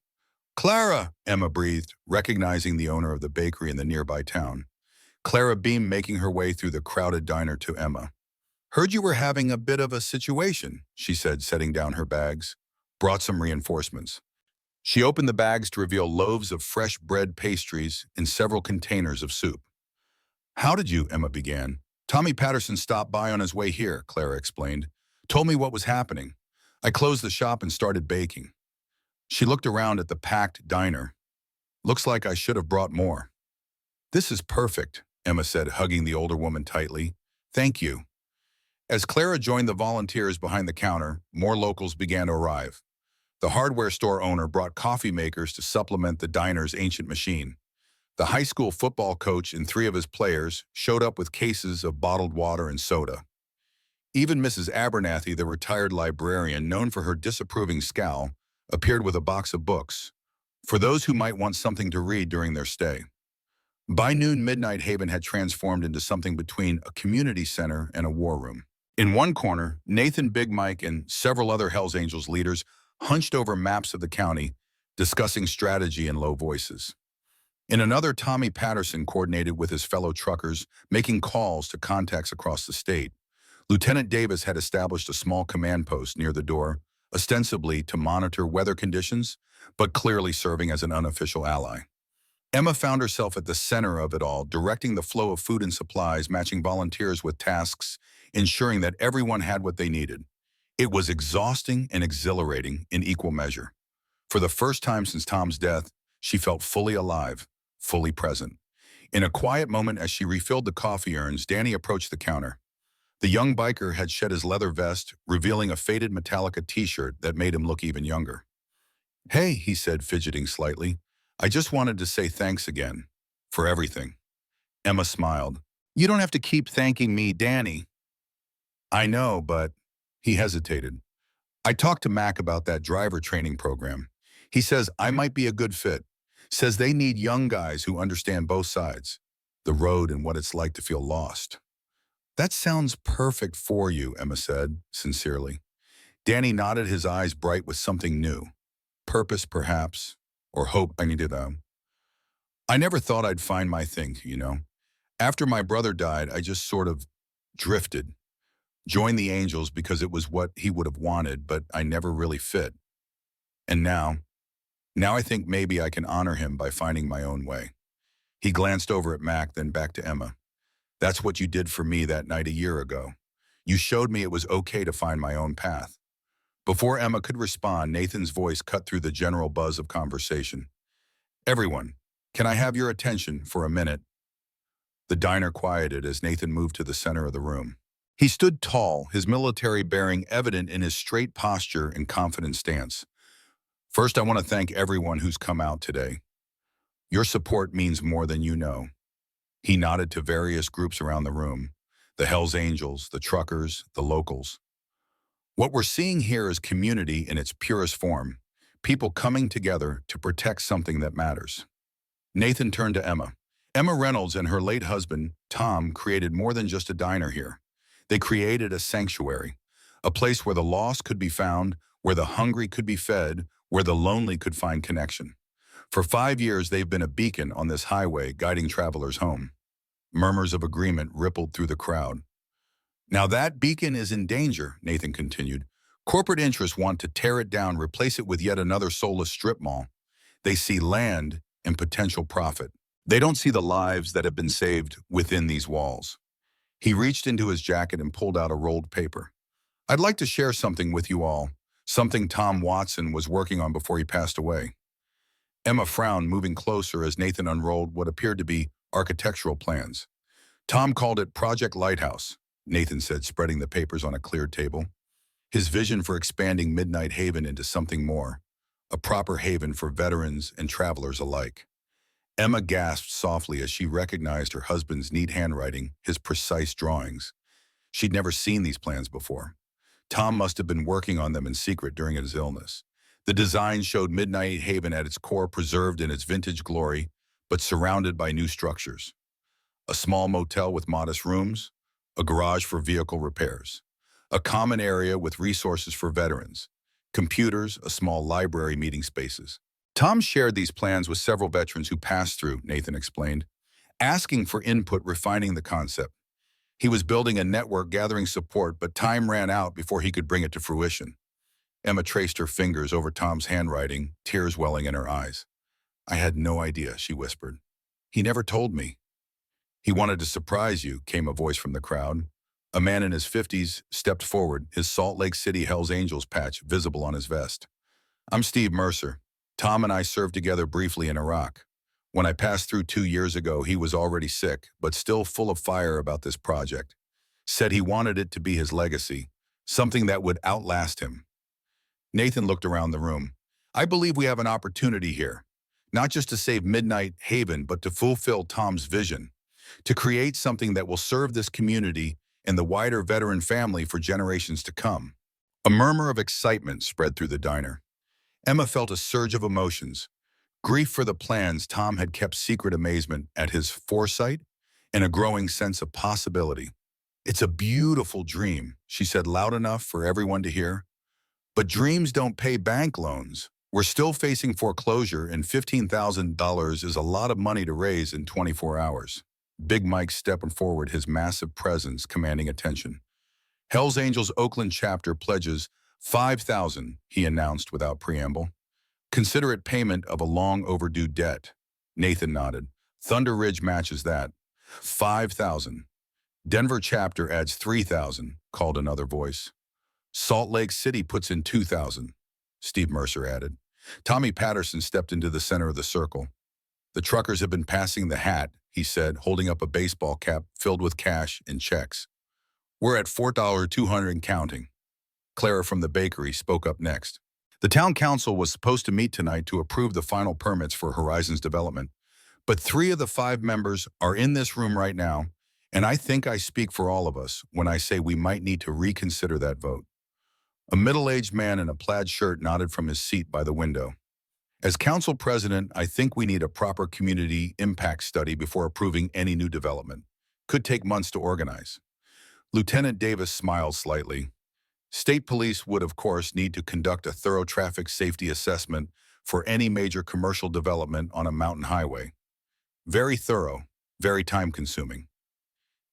Clara, Emma breathed, recognizing the owner of the bakery in the nearby town. Clara beamed, making her way through the crowded diner to Emma. Heard you were having a bit of a situation, she said, setting down her bags. Brought some reinforcements. She opened the bags to reveal loaves of fresh bread, pastries, and several containers of soup. How did you, Emma began. Tommy Patterson stopped by on his way here, Clara explained. Told me what was happening. I closed the shop and started baking. She looked around at the packed diner. Looks like I should have brought more. This is perfect, Emma said, hugging the older woman tightly. Thank you. As Clara joined the volunteers behind the counter, more locals began to arrive. The hardware store owner brought coffee makers to supplement the diner's ancient machine. The high school football coach and 3 of his players showed up with cases of bottled water and soda. Even Mrs. Abernathy, the retired librarian known for her disapproving scowl, appeared with a box of books, for those who might want something to read during their stay. By noon, Midnight Haven had transformed into something between a community center and a war room. In one corner, Nathan, Big Mike, and several other Hells Angels leaders hunched over maps of the county, discussing strategy in low voices. In another, Tommy Patterson coordinated with his fellow truckers, making calls to contacts across the state. Lieutenant Davis had established a small command post near the door, ostensibly to monitor weather conditions, but clearly serving as an unofficial ally. Emma found herself at the center of it all, directing the flow of food and supplies, matching volunteers with tasks, ensuring that everyone had what they needed. It was exhausting and exhilarating in equal measure. For the first time since Tom's death, she felt fully alive, fully present. In a quiet moment as she refilled the coffee urns, Danny approached the counter. The young biker had shed his leather vest, revealing a faded Metallica t-shirt that made him look even younger. Hey, he said, fidgeting slightly. I just wanted to say thanks again. For everything. Emma smiled. You don't have to keep thanking me, Danny. I know, but... He hesitated. I talked to Mac about that driver training program. He says I might be a good fit. Says they need young guys who understand both sides. The road and what it's like to feel lost. That sounds perfect for you, Emma said, sincerely. Danny nodded, his eyes bright with something new. Purpose, perhaps, or hope. I needed them. I never thought I'd find my thing. After my brother died, I just sort of drifted, joined the Angels because it was what he would have wanted, but I never really fit. And now I think maybe I can honor him by finding my own way. He glanced over at Mac, then back to Emma. That's what you did for me that night a year ago. You showed me it was okay to find my own path. Before Emma could respond, Nathan's voice cut through the general buzz of conversation. Everyone, can I have your attention for a minute? The diner quieted as Nathan moved to the center of the room. He stood tall, his military bearing evident in his straight posture and confident stance. First, I want to thank everyone who's come out today. Your support means more than you know. He nodded to various groups around the room, the Hells Angels, the truckers, the locals. What we're seeing here is community in its purest form, people coming together to protect something that matters. Nathan turned to Emma. Emma Reynolds and her late husband, Tom, created more than just a diner here. They created a sanctuary, a place where the lost could be found, where the hungry could be fed, where the lonely could find connection. For 5 years, they've been a beacon on this highway, guiding travelers home. Murmurs of agreement rippled through the crowd. Now that beacon is in danger, Nathan continued. Corporate interests want to tear it down, replace it with yet another soulless strip mall. They see land and potential profit. They don't see the lives that have been saved within these walls. He reached into his jacket and pulled out a rolled paper. I'd like to share something with you all, something Tom Watson was working on before he passed away. Emma frowned, moving closer as Nathan unrolled what appeared to be architectural plans. Tom called it Project Lighthouse, Nathan said, spreading the papers on a cleared table. His vision for expanding Midnight Haven into something more, a proper haven for veterans and travelers alike. Emma gasped softly as she recognized her husband's neat handwriting, his precise drawings. She'd never seen these plans before. Tom must have been working on them in secret during his illness. The design showed Midnight Haven at its core, preserved in its vintage glory, but surrounded by new structures. A small motel with modest rooms, a garage for vehicle repairs, a common area with resources for veterans, computers, a small library, meeting spaces. Tom shared these plans with several veterans who passed through, Nathan explained, asking for input, refining the concept. He was building a network, gathering support, but time ran out before he could bring it to fruition. Emma traced her fingers over Tom's handwriting, tears welling in her eyes. I had no idea, she whispered. He never told me. He wanted to surprise you, came a voice from the crowd. A man in his 50s stepped forward, his Salt Lake City Hells Angels patch visible on his vest. I'm Steve Mercer. Tom and I served together briefly in Iraq. When I passed through 2 years ago, he was already sick, but still full of fire about this project. Said he wanted it to be his legacy, something that would outlast him. Nathan looked around the room. I believe we have an opportunity here, not just to save Midnight Haven, but to fulfill Tom's vision, to create something that will serve this community and the wider veteran family for generations to come. A murmur of excitement spread through the diner. Emma felt a surge of emotions, grief for the plans Tom had kept secret, amazement at his foresight, and a growing sense of possibility. It's a beautiful dream, she said loud enough for everyone to hear. But dreams don't pay bank loans. We're still facing foreclosure, and $15,000 is a lot of money to raise in 24 hours. Big Mike stepped forward, his massive presence commanding attention. Hells Angels Oakland chapter pledges $5,000, he announced without preamble. Considerate payment of a long overdue debt. Nathan nodded. Thunder Ridge matches that. $5,000. Denver chapter adds $3,000, called another voice. Salt Lake City puts in $2,000, Steve Mercer added. Tommy Patterson stepped into the center of the circle. The truckers have been passing the hat, he said, holding up a baseball cap filled with cash and checks. We're at $4,200 and counting. Clara from the bakery spoke up next. The town council was supposed to meet tonight to approve the final permits for Horizons development, but 3 of the 5 members are in this room right now, and I think I speak for all of us when I say we might need to reconsider that vote. A middle-aged man in a plaid shirt nodded from his seat by the window. As council president, I think we need a proper community impact study before approving any new development. Could take months to organize. Lieutenant Davis smiled slightly. State police would, of course, need to conduct a thorough traffic safety assessment for any major commercial development on a mountain highway. Very thorough, very time-consuming.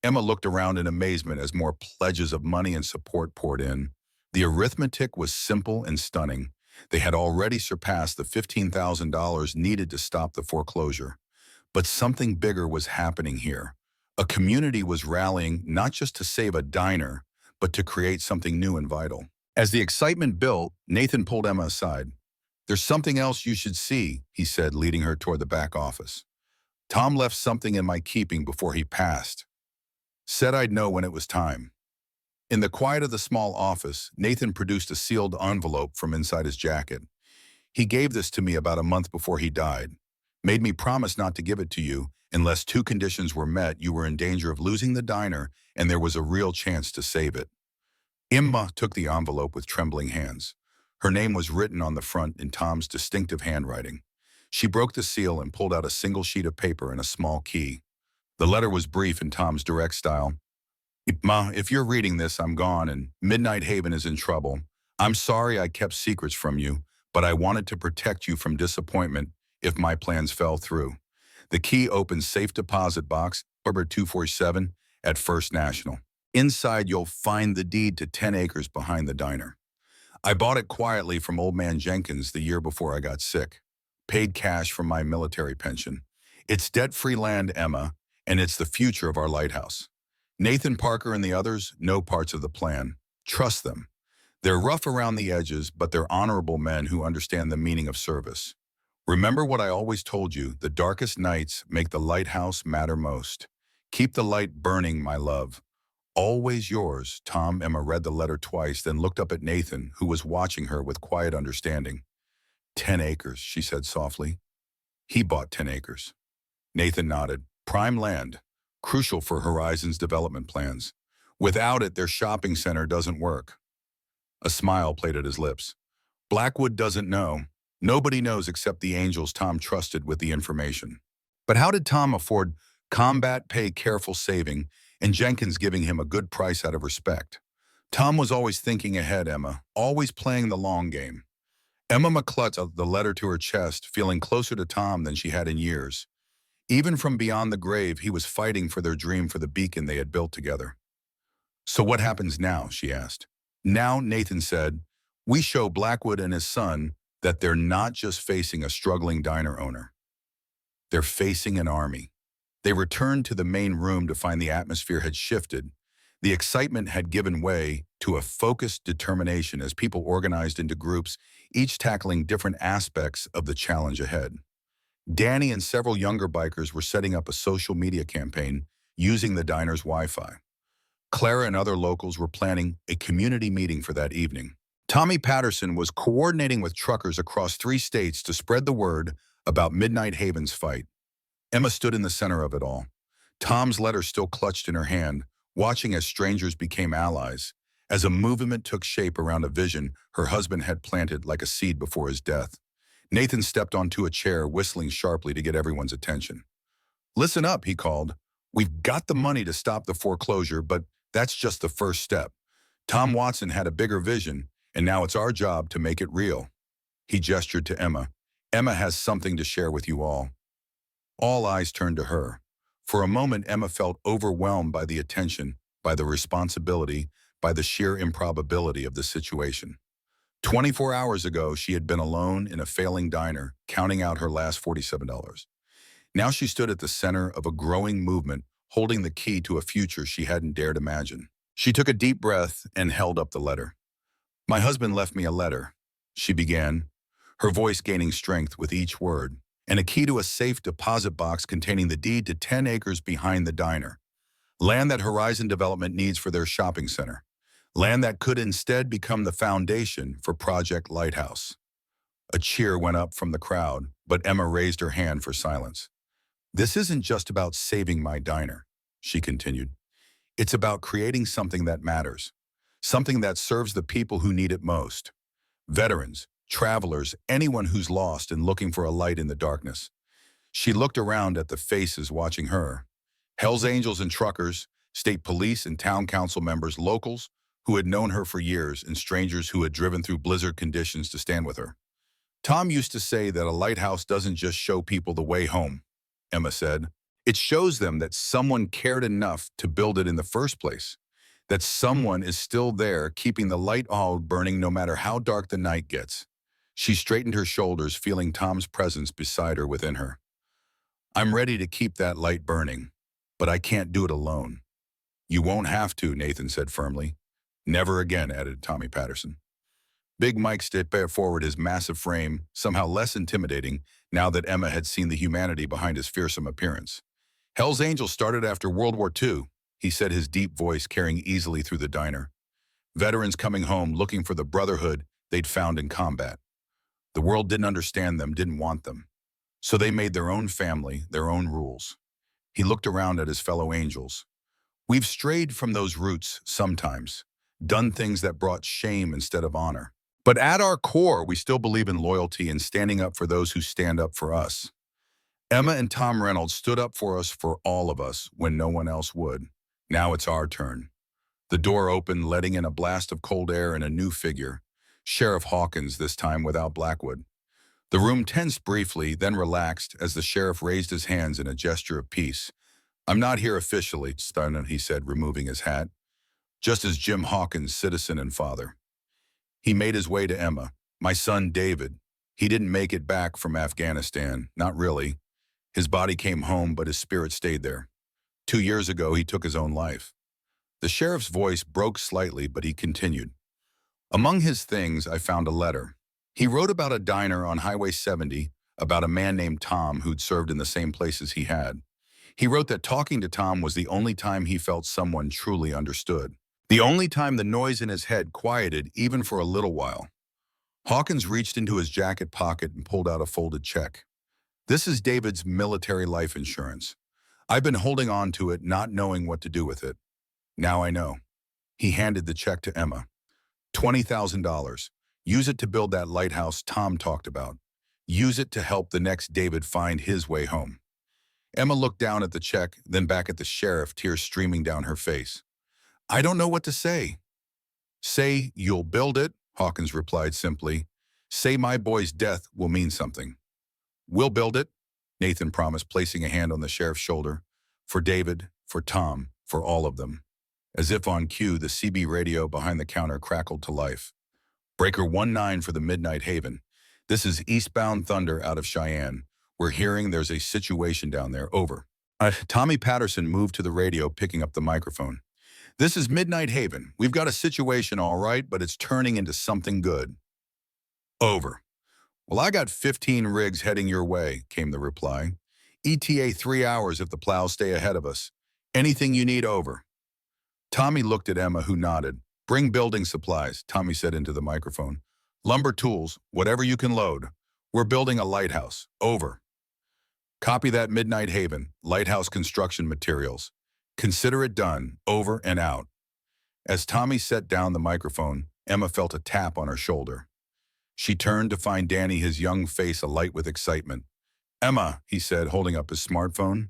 Emma looked around in amazement as more pledges of money and support poured in. The arithmetic was simple and stunning. They had already surpassed the $15,000 needed to stop the foreclosure. But something bigger was happening here. A community was rallying not just to save a diner, but to create something new and vital. As the excitement built, Nathan pulled Emma aside. "There's something else you should see," he said, leading her toward the back office. "Tom left something in my keeping before he passed. Said I'd know when it was time." In the quiet of the small office, Nathan produced a sealed envelope from inside his jacket. "He gave this to me about a month before he died. Made me promise not to give it to you unless two conditions were met: you were in danger of losing the diner and there was a real chance to save it." Emma took the envelope with trembling hands. Her name was written on the front in Tom's distinctive handwriting. She broke the seal and pulled out a single sheet of paper and a small key. The letter was brief in Tom's direct style. "Ma, if you're reading this, I'm gone and Midnight Haven is in trouble. I'm sorry I kept secrets from you, but I wanted to protect you from disappointment if my plans fell through. The key opens safe deposit box, number 247, at First National. Inside, you'll find the deed to 10 acres behind the diner. I bought it quietly from old man Jenkins the year before I got sick. Paid cash from my military pension. It's debt-free land, Emma, and it's the future of our lighthouse. Nathan Parker and the others know parts of the plan. Trust them. They're rough around the edges, but they're honorable men who understand the meaning of service. Remember what I always told you: the darkest nights make the lighthouse matter most. Keep the light burning, my love. Always yours, Tom." Emma read the letter twice, then looked up at Nathan, who was watching her with quiet understanding. 10 acres, she said softly. He bought 10 acres. Nathan nodded. Prime land, crucial for Horizon's development plans. Without it, their shopping center doesn't work. A smile played at his lips. Blackwood doesn't know. Nobody knows except the angels Tom trusted with the information. But how did Tom afford Combat pay careful saving and Jenkins giving him a good price out of respect? Tom was always thinking ahead, Emma, always playing the long game. Emma clutched the letter to her chest, feeling closer to Tom than she had in years. Even from beyond the grave, he was fighting for their dream for the beacon they had built together. "So what happens now?" she asked. "Now," Nathan said, "we show Blackwood and his son that they're not just facing a struggling diner owner. They're facing an army." They returned to the main room to find the atmosphere had shifted. The excitement had given way to a focused determination as people organized into groups, each tackling different aspects of the challenge ahead. Danny and several younger bikers were setting up a social media campaign using the diner's Wi-Fi. Clara and other locals were planning a community meeting for that evening. Tommy Patterson was coordinating with truckers across 3 states to spread the word about Midnight Haven's fight. Emma stood in the center of it all, Tom's letter still clutched in her hand, watching as strangers became allies, as a movement took shape around a vision her husband had planted like a seed before his death. Nathan stepped onto a chair, whistling sharply to get everyone's attention. "Listen up," he called. "We've got the money to stop the foreclosure, but that's just the first step. Tom Watson had a bigger vision, and now it's our job to make it real." He gestured to Emma. "Emma has something to share with you all." All eyes turned to her. For a moment, Emma felt overwhelmed by the attention, by the responsibility, by the sheer improbability of the situation. 24 hours ago, she had been alone in a failing diner, counting out her last $47. Now she stood at the center of a growing movement, holding the key to a future she hadn't dared imagine. She took a deep breath and held up the letter. "My husband left me a letter," she began, her voice gaining strength with each word, "and a key to a safe deposit box containing the deed to 10 acres behind the diner. Land that Horizon Development needs for their shopping center. Land that could instead become the foundation for Project Lighthouse." A cheer went up from the crowd, but Emma raised her hand for silence. "This isn't just about saving my diner," she continued. "It's about creating something that matters, something that serves the people who need it most. Veterans, travelers, anyone who's lost and looking for a light in the darkness." She looked around at the faces watching her. Hells Angels and truckers, state police and town council members, locals who had known her for years, and strangers who had driven through blizzard conditions to stand with her. "Tom used to say that a lighthouse doesn't just show people the way home," Emma said. It shows them that someone cared enough to build it in the first place, that someone is still there keeping the light all burning no matter how dark the night gets. She straightened her shoulders, feeling Tom's presence beside her within her. I'm ready to keep that light burning, but I can't do it alone. You won't have to, Nathan said firmly. Never again, added Tommy Patterson. Big Mike stepped forward, his massive frame somehow less intimidating now that Emma had seen the humanity behind his fearsome appearance. Hell's Angels started after World War II, he said, his deep voice carrying easily through the diner. Veterans coming home looking for the brotherhood they'd found in combat. The world didn't understand them, didn't want them. So they made their own family, their own rules. He looked around at his fellow angels. We've strayed from those roots sometimes, done things that brought shame instead of honor. But at our core, we still believe in loyalty and standing up for those who stand up for us. Emma and Tom Reynolds stood up for us, for all of us, when no one else would. Now it's our turn. The door opened, letting in a blast of cold air and a new figure. Sheriff Hawkins, this time without Blackwood. The room tensed briefly, then relaxed as the sheriff raised his hands in a gesture of peace. I'm not here officially, stunned, he said, removing his hat. Just as Jim Hawkins, citizen and father. He made his way to Emma. My son, David. He didn't make it back from Afghanistan, not really. His body came home, but his spirit stayed there. 2 years ago, he took his own life. The sheriff's voice broke slightly, but he continued. Among his things, I found a letter. He wrote about a diner on Highway 70, about a man named Tom who'd served in the same places he had. He wrote that talking to Tom was the only time he felt someone truly understood. The only time the noise in his head quieted, even for a little while. Hawkins reached into his jacket pocket and pulled out a folded check. This is David's military life insurance. I've been holding on to it, not knowing what to do with it. Now I know. He handed the check to Emma. $20,000. Use it to build that lighthouse Tom talked about. Use it to help the next David find his way home. Emma looked down at the check, then back at the sheriff, tears streaming down her face. I don't know what to say. Say you'll build it, Hawkins replied simply. Say my boy's death will mean something. We'll build it, Nathan promised, placing a hand on the sheriff's shoulder. For David, for Tom, for all of them. As if on cue, the CB radio behind the counter crackled to life. Breaker 19 for the Midnight Haven. This is eastbound thunder out of Cheyenne. We're hearing there's a situation down there. Over. Tommy Patterson moved to the radio, picking up the microphone. This is Midnight Haven. We've got a situation, all right, but it's turning into something good. Over. Well, I got 15 rigs heading your way, came the reply. ETA 3 hours if the plows stay ahead of us. Anything you need, over. Tommy looked at Emma, who nodded. Bring building supplies, Tommy said into the microphone. Lumber tools, whatever you can load. We're building a lighthouse. Over. Copy that, Midnight Haven. Lighthouse construction materials. Consider it done. Over and out. As Tommy set down the microphone, Emma felt a tap on her shoulder. She turned to find Danny, his young face alight with excitement. Emma, he said, holding up his smartphone.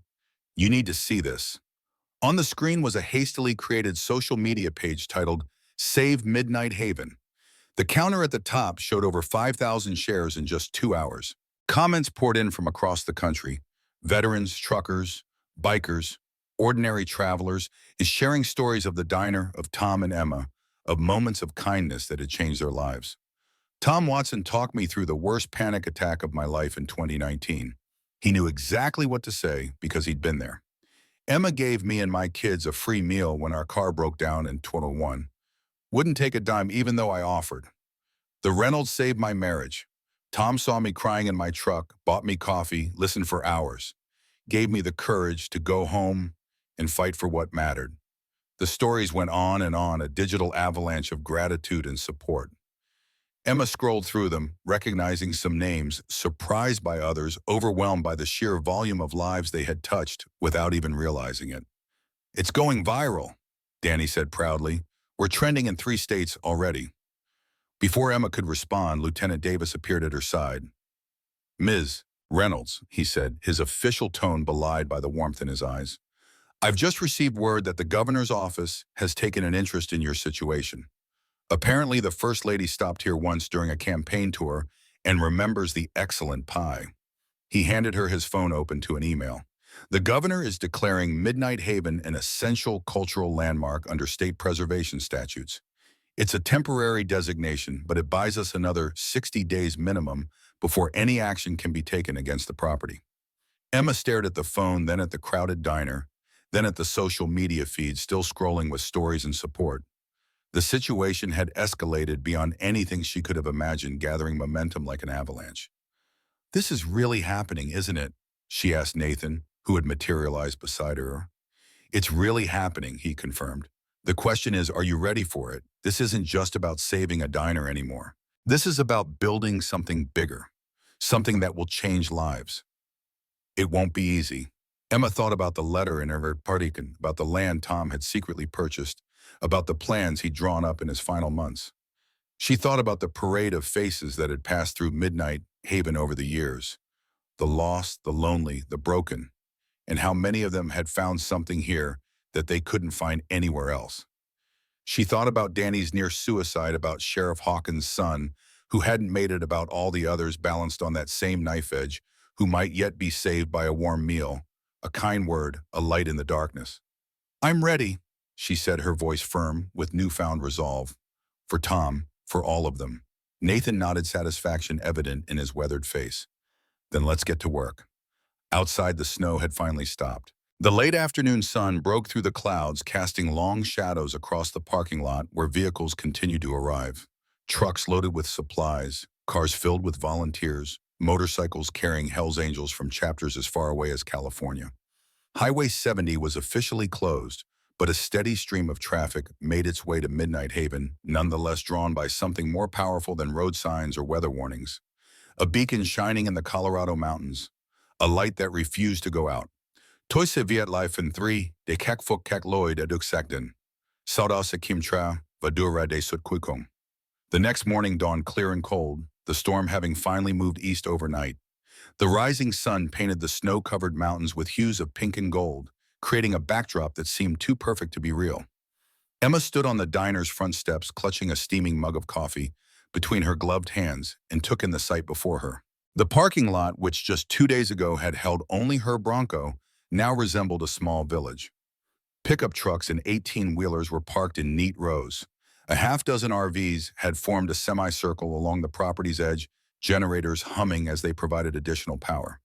You need to see this. On the screen was a hastily created social media page titled Save Midnight Haven. The counter at the top showed over 5,000 shares in just 2 hours. Comments poured in from across the country. Veterans, truckers, bikers, ordinary travelers is sharing stories of the diner, of Tom and Emma, of moments of kindness that had changed their lives. Tom Watson talked me through the worst panic attack of my life in 2019. He knew exactly what to say because he'd been there. Emma gave me and my kids a free meal when our car broke down in 2001. Wouldn't take a dime even though I offered. The Reynolds saved my marriage. Tom saw me crying in my truck, bought me coffee, listened for hours, gave me the courage to go home and fight for what mattered. The stories went on, a digital avalanche of gratitude and support. Emma scrolled through them, recognizing some names, surprised by others, overwhelmed by the sheer volume of lives they had touched without even realizing it. It's going viral, Danny said proudly. We're trending in 3 states already. Before Emma could respond, Lieutenant Davis appeared at her side. Ms. Reynolds, he said, his official tone belied by the warmth in his eyes. I've just received word that the governor's office has taken an interest in your situation. Apparently, the First Lady stopped here once during a campaign tour and remembers the excellent pie. He handed her his phone open to an email. The governor is declaring Midnight Haven an essential cultural landmark under state preservation statutes. It's a temporary designation, but it buys us another 60 days minimum before any action can be taken against the property. Emma stared at the phone, then at the crowded diner, then at the social media feed still scrolling with stories and support. The situation had escalated beyond anything she could have imagined, gathering momentum like an avalanche. "This is really happening, isn't it?" she asked Nathan, who had materialized beside her. "It's really happening," he confirmed. "The question is, are you ready for it? This isn't just about saving a diner anymore. This is about building something bigger, something that will change lives. It won't be easy." Emma thought about the letter in her partican, about the land Tom had secretly purchased, about the plans he'd drawn up in his final months. She thought about the parade of faces that had passed through Midnight Haven over the years, the lost, the lonely, the broken, and how many of them had found something here that they couldn't find anywhere else. She thought about Danny's near suicide, about Sheriff Hawkins' son, who hadn't made it, about all the others balanced on that same knife edge, who might yet be saved by a warm meal, a kind word, a light in the darkness. "I'm ready," she said, her voice firm with newfound resolve. "For Tom, for all of them." Nathan nodded, satisfaction evident in his weathered face. "Then let's get to work." Outside, the snow had finally stopped. The late afternoon sun broke through the clouds, casting long shadows across the parking lot where vehicles continued to arrive. Trucks loaded with supplies, cars filled with volunteers, motorcycles carrying Hell's Angels from chapters as far away as California. Highway 70 was officially closed, but a steady stream of traffic made its way to Midnight Haven, nonetheless drawn by something more powerful than road signs or weather warnings. A beacon shining in the Colorado mountains, a light that refused to go out. Toi se viet life in 3, de kek fuk kek loid aduk sakden. Sauda kim tra, vadura de sut kuikong. The next morning dawned clear and cold, the storm having finally moved east overnight. The rising sun painted the snow-covered mountains with hues of pink and gold, creating a backdrop that seemed too perfect to be real. Emma stood on the diner's front steps, clutching a steaming mug of coffee between her gloved hands, and took in the sight before her. The parking lot, which just 2 days ago had held only her Bronco, now resembled a small village. Pickup trucks and 18-wheelers were parked in neat rows. A half-dozen RVs had formed a semicircle along the property's edge, generators humming as they provided additional power.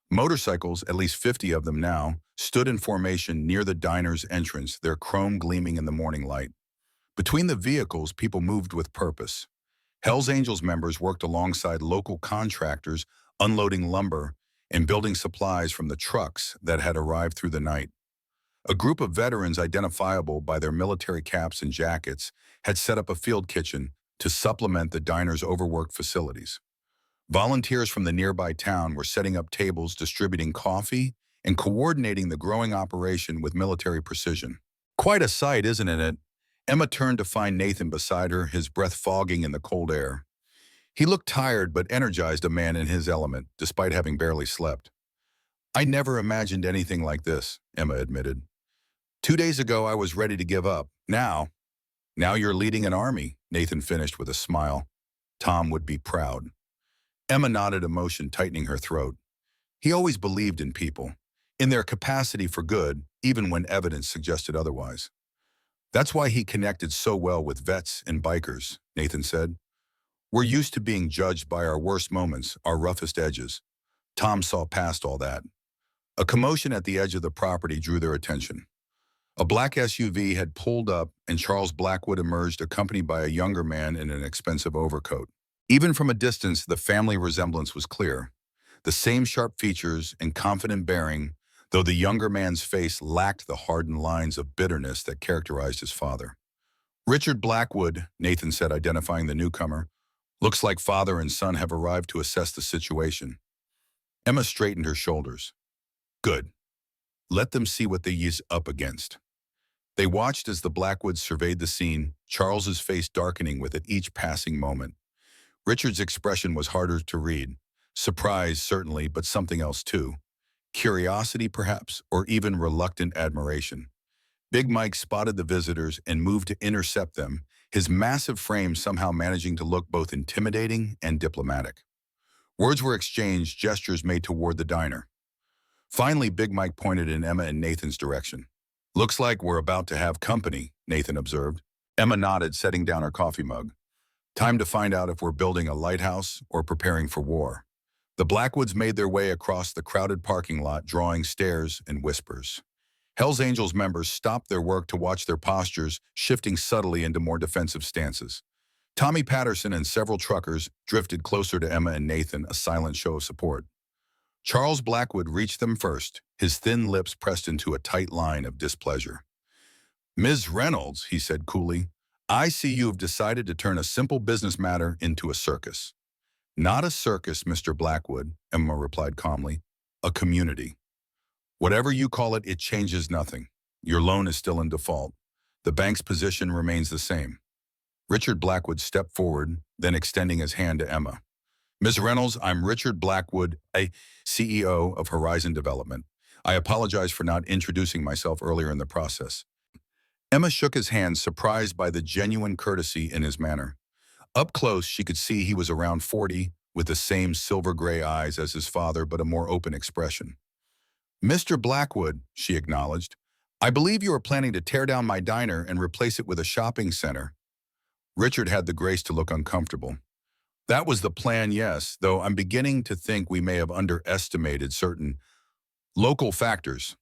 Motorcycles, at least 50 of them now, stood in formation near the diner's entrance, their chrome gleaming in the morning light. Between the vehicles, people moved with purpose. Hell's Angels members worked alongside local contractors, unloading lumber and building supplies from the trucks that had arrived through the night. A group of veterans, identifiable by their military caps and jackets, had set up a field kitchen to supplement the diner's overworked facilities. Volunteers from the nearby town were setting up tables, distributing coffee, and coordinating the growing operation with military precision. "Quite a sight, isn't it?" Emma turned to find Nathan beside her, his breath fogging in the cold air. He looked tired but energized, a man in his element, despite having barely slept. "I never imagined anything like this," Emma admitted. "2 days ago, I was ready to give up. Now you're leading an army," Nathan finished with a smile. "Tom would be proud." Emma nodded, emotion tightening her throat. He always believed in people, in their capacity for good, even when evidence suggested otherwise. "That's why he connected so well with vets and bikers," Nathan said. "We're used to being judged by our worst moments, our roughest edges." Tom saw past all that. A commotion at the edge of the property drew their attention. A black SUV had pulled up, and Charles Blackwood emerged, accompanied by a younger man in an expensive overcoat. Even from a distance, the family resemblance was clear. The same sharp features and confident bearing, though the younger man's face lacked the hardened lines of bitterness that characterized his father. "Richard Blackwood," Nathan said, identifying the newcomer. "Looks like father and son have arrived to assess the situation." Emma straightened her shoulders. "Good. Let them see what they're up against." They watched as the Blackwoods surveyed the scene, Charles's face darkening with it each passing moment. Richard's expression was harder to read. Surprise, certainly, but something else too. Curiosity, perhaps, or even reluctant admiration. Big Mike spotted the visitors and moved to intercept them, his massive frame somehow managing to look both intimidating and diplomatic. Words were exchanged, gestures made toward the diner. Finally, Big Mike pointed in Emma and Nathan's direction. Looks like we're about to have company, Nathan observed. Emma nodded, setting down her coffee mug. Time to find out if we're building a lighthouse or preparing for war. The Blackwoods made their way across the crowded parking lot, drawing stares and whispers. Hell's Angels members stopped their work to watch their postures, shifting subtly into more defensive stances. Tommy Patterson and several truckers drifted closer to Emma and Nathan, a silent show of support. Charles Blackwood reached them first, his thin lips pressed into a tight line of displeasure. "Ms. Reynolds," he said coolly, "I see you have decided to turn a simple business matter into a circus." "Not a circus, Mr. Blackwood," Emma replied calmly. "A community. Whatever you call it, it changes nothing. Your loan is still in default. The bank's position remains the same." Richard Blackwood stepped forward, then extending his hand to Emma. "Ms. Reynolds, I'm Richard Blackwood, a CEO of Horizon Development. I apologize for not introducing myself earlier in the process." Emma shook his hand, surprised by the genuine courtesy in his manner. Up close, she could see he was around 40, with the same silver-gray eyes as his father, but a more open expression. "Mr. Blackwood," she acknowledged, "I believe you are planning to tear down my diner and replace it with a shopping center." Richard had the grace to look uncomfortable. "That was the plan, yes, though I'm beginning to think we may have underestimated certain local factors."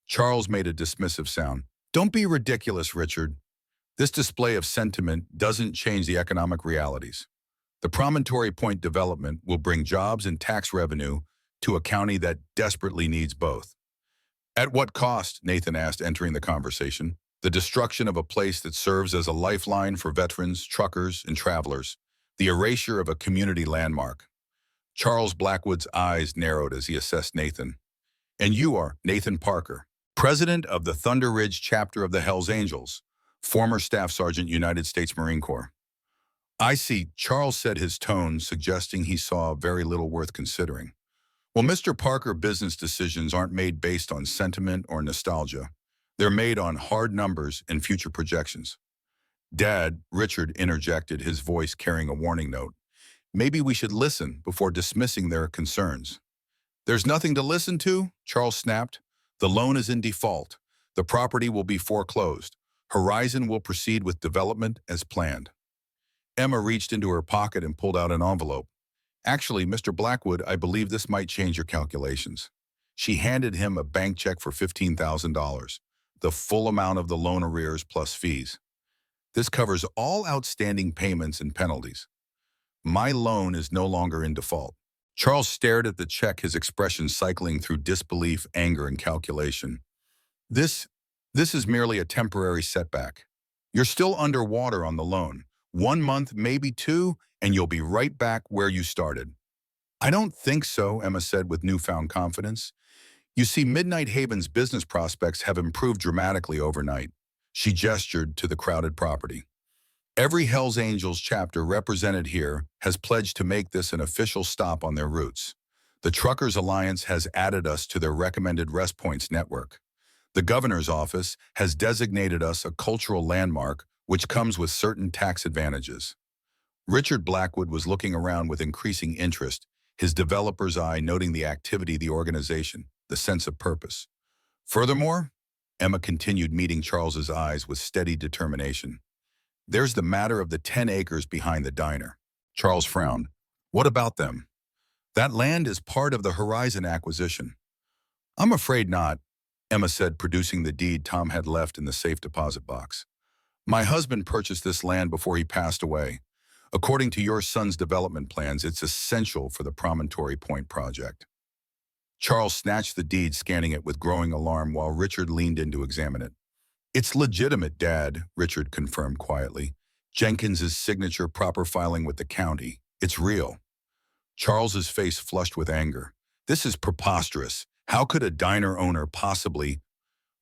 Charles made a dismissive sound. "Don't be ridiculous, Richard. This display of sentiment doesn't change the economic realities. The Promontory Point development will bring jobs and tax revenue to a county that desperately needs both." "At what cost?" Nathan asked, entering the conversation. "The destruction of a place that serves as a lifeline for veterans, truckers, and travelers. The erasure of a community landmark." Charles Blackwood's eyes narrowed as he assessed Nathan. "And you are Nathan Parker, president of the Thunder Ridge chapter of the Hells Angels, former Staff Sergeant, United States Marine Corps." "I see," Charles said, his tone suggesting he saw very little worth considering. "Well, Mr. Parker, business decisions aren't made based on sentiment or nostalgia. They're made on hard numbers and future projections." "Dad," Richard interjected, his voice carrying a warning note, "maybe we should listen before dismissing their concerns." "There's nothing to listen to," Charles snapped. "The loan is in default. The property will be foreclosed. Horizon will proceed with development as planned." Emma reached into her pocket and pulled out an envelope. "Actually, Mr. Blackwood, I believe this might change your calculations." She handed him a bank check for $15,000, the full amount of the loan arrears plus fees. "This covers all outstanding payments and penalties. My loan is no longer in default." Charles stared at the check, his expression cycling through disbelief, anger, and calculation. This is merely a temporary setback. You're still underwater on the loan. 1 month, maybe 2, and you'll be right back where you started." "I don't think so," Emma said with newfound confidence. "You see, Midnight Haven's business prospects have improved dramatically overnight." She gestured to the crowded property. "Every Hells Angels chapter represented here has pledged to make this an official stop on their routes. The Truckers Alliance has added us to their recommended rest points network. The governor's office has designated us a cultural landmark, which comes with certain tax advantages." Richard Blackwood was looking around with increasing interest, his developer's eye noting the activity of the organization, the sense of purpose. "Furthermore," Emma continued, meeting Charles's eyes with steady determination, "there's the matter of the 10 acres behind the diner." Charles frowned. "What about them?" "That land is part of the Horizon acquisition." "I'm afraid not," Emma said, producing the deed Tom had left in the safe deposit box. "My husband purchased this land before he passed away. According to your son's development plans, it's essential for the Promontory Point project." Charles snatched the deed, scanning it with growing alarm while Richard leaned in to examine it. "It's legitimate, Dad," Richard confirmed quietly. "Jenkins's signature, proper filing with the county. It's real." Charles's face flushed with anger. "This is preposterous. How could a diner owner possibly—"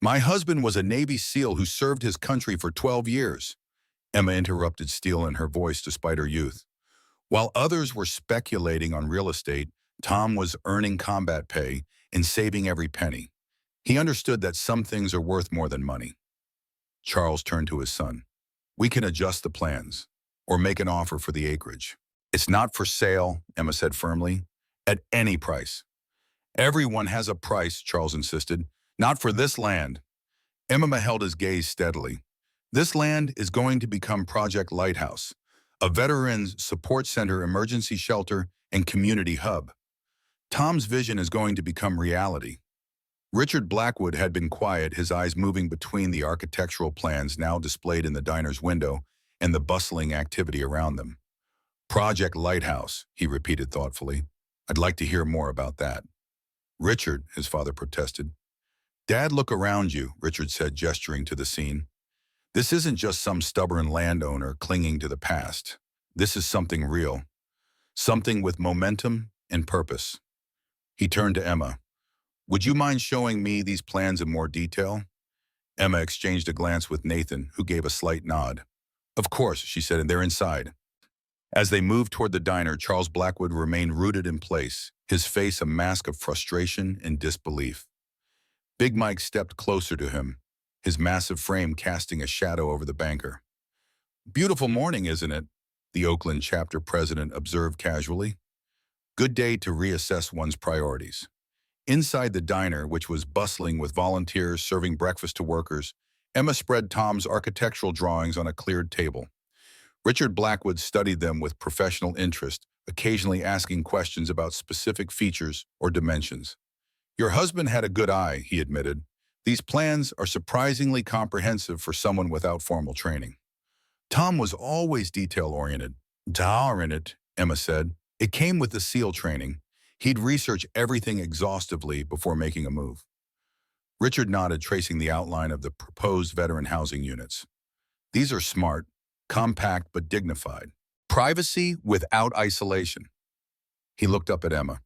"My husband was a Navy SEAL who served his country for 12 years. Emma interrupted, steel in her voice despite her youth. While others were speculating on real estate, Tom was earning combat pay and saving every penny. He understood that some things are worth more than money. Charles turned to his son. "We can adjust the plans, or make an offer for the acreage." "It's not for sale," Emma said firmly, "at any price." Everyone has a price, Charles insisted. Not for this land. Emma held his gaze steadily. This land is going to become Project Lighthouse, a veterans support center, emergency shelter, and community hub. Tom's vision is going to become reality. Richard Blackwood had been quiet, his eyes moving between the architectural plans now displayed in the diner's window and the bustling activity around them. Project Lighthouse, he repeated thoughtfully. I'd like to hear more about that. Richard, his father protested. Dad, look around you, Richard said, gesturing to the scene. This isn't just some stubborn landowner clinging to the past. This is something real, something with momentum and purpose. He turned to Emma. Would you mind showing me these plans in more detail? Emma exchanged a glance with Nathan, who gave a slight nod. Of course, she said, and they're inside. As they moved toward the diner, Charles Blackwood remained rooted in place, his face a mask of frustration and disbelief. Big Mike stepped closer to him, his massive frame casting a shadow over the banker. Beautiful morning, isn't it? The Oakland chapter president observed casually. Good day to reassess one's priorities. Inside the diner, which was bustling with volunteers serving breakfast to workers, Emma spread Tom's architectural drawings on a cleared table. Richard Blackwood studied them with professional interest, occasionally asking questions about specific features or dimensions. Your husband had a good eye, he admitted. These plans are surprisingly comprehensive for someone without formal training. Tom was always detail-oriented. Detail-oriented, Emma said. It came with the SEAL training. He'd research everything exhaustively before making a move. Richard nodded, tracing the outline of the proposed veteran housing units. These are smart, compact but dignified. Privacy without isolation. He looked up at Emma.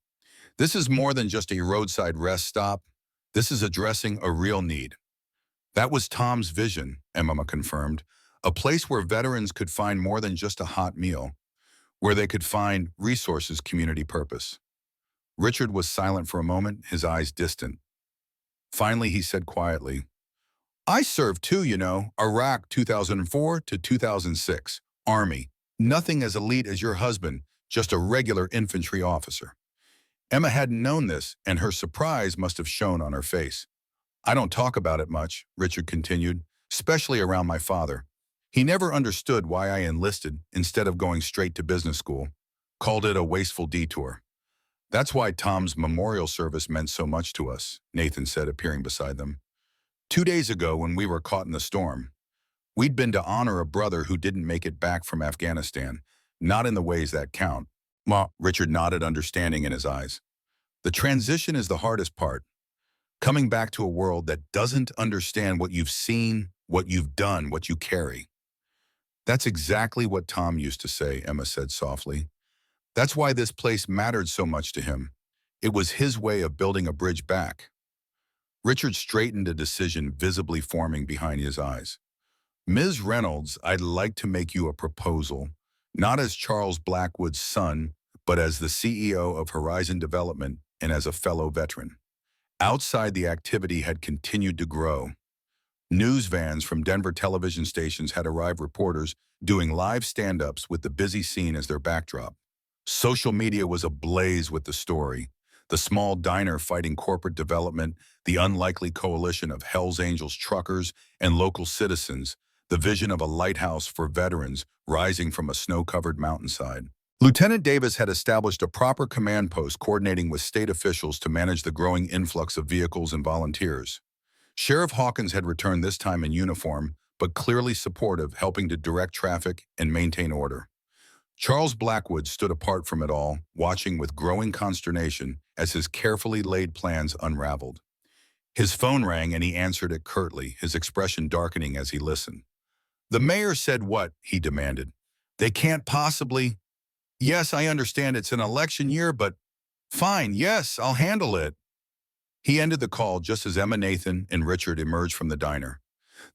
This is more than just a roadside rest stop. This is addressing a real need. That was Tom's vision, Emma confirmed. A place where veterans could find more than just a hot meal, where they could find resources, community purpose. Richard was silent for a moment, his eyes distant. Finally, he said quietly, I served too, Iraq 2004 to 2006, Army. Nothing as elite as your husband, just a regular infantry officer. Emma hadn't known this, and her surprise must have shown on her face. I don't talk about it much, Richard continued, especially around my father. He never understood why I enlisted instead of going straight to business school, called it a wasteful detour. That's why Tom's memorial service meant so much to us, Nathan said, appearing beside them. 2 days ago, when we were caught in the storm, we'd been to honor a brother who didn't make it back from Afghanistan, not in the ways that count. Ma, Richard nodded, understanding in his eyes. The transition is the hardest part. Coming back to a world that doesn't understand what you've seen, what you've done, what you carry. That's exactly what Tom used to say, Emma said softly. That's why this place mattered so much to him. It was his way of building a bridge back. Richard straightened, a decision visibly forming behind his eyes. Ms. Reynolds, I'd like to make you a proposal, not as Charles Blackwood's son, but as the CEO of Horizon Development and as a fellow veteran. Outside, the activity had continued to grow. News vans from Denver television stations had arrived, reporters doing live stand-ups with the busy scene as their backdrop. Social media was ablaze with the story. The small diner fighting corporate development, the unlikely coalition of Hell's Angels truckers and local citizens, the vision of a lighthouse for veterans rising from a snow-covered mountainside. Lieutenant Davis had established a proper command post coordinating with state officials to manage the growing influx of vehicles and volunteers. Sheriff Hawkins had returned, this time in uniform, but clearly supportive, helping to direct traffic and maintain order. Charles Blackwood stood apart from it all, watching with growing consternation as his carefully laid plans unraveled. His phone rang and he answered it curtly, his expression darkening as he listened. The mayor said what? He demanded. They can't possibly... Yes, I understand it's an election year, but... Fine, yes, I'll handle it. He ended the call just as Emma, Nathan, and Richard emerged from the diner.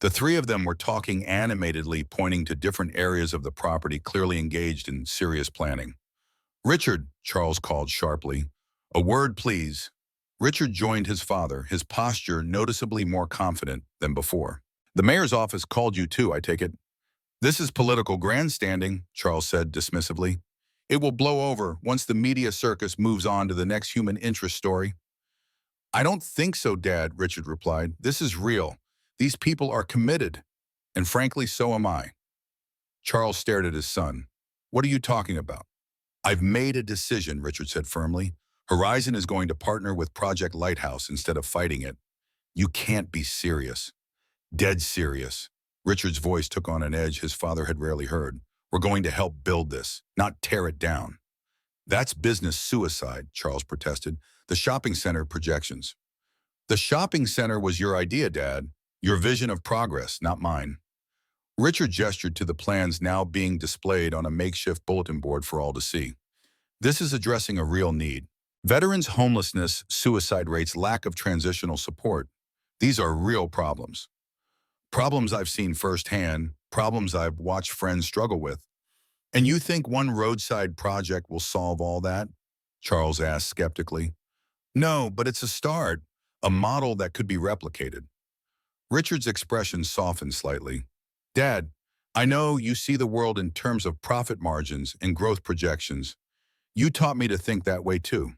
The three of them were talking animatedly, pointing to different areas of the property, clearly engaged in serious planning. Richard, Charles called sharply. A word, please. Richard joined his father, his posture noticeably more confident than before. The mayor's office called you too, I take it. This is political grandstanding, Charles said dismissively. It will blow over once the media circus moves on to the next human interest story. I don't think so, Dad, Richard replied. This is real. These people are committed. And frankly, so am I. Charles stared at his son. What are you talking about? I've made a decision, Richard said firmly. Horizon is going to partner with Project Lighthouse instead of fighting it. You can't be serious. Dead serious. Richard's voice took on an edge his father had rarely heard. We're going to help build this, not tear it down. That's business suicide, Charles protested. The shopping center projections. The shopping center was your idea, Dad. Your vision of progress, not mine. Richard gestured to the plans now being displayed on a makeshift bulletin board for all to see. This is addressing a real need. Veterans' homelessness, suicide rates, lack of transitional support. These are real problems. Problems I've seen firsthand, problems I've watched friends struggle with. And you think one roadside project will solve all that? Charles asked skeptically. No, but it's a start, a model that could be replicated. Richard's expression softened slightly. Dad, I know you see the world in terms of profit margins and growth projections. You taught me to think that way too.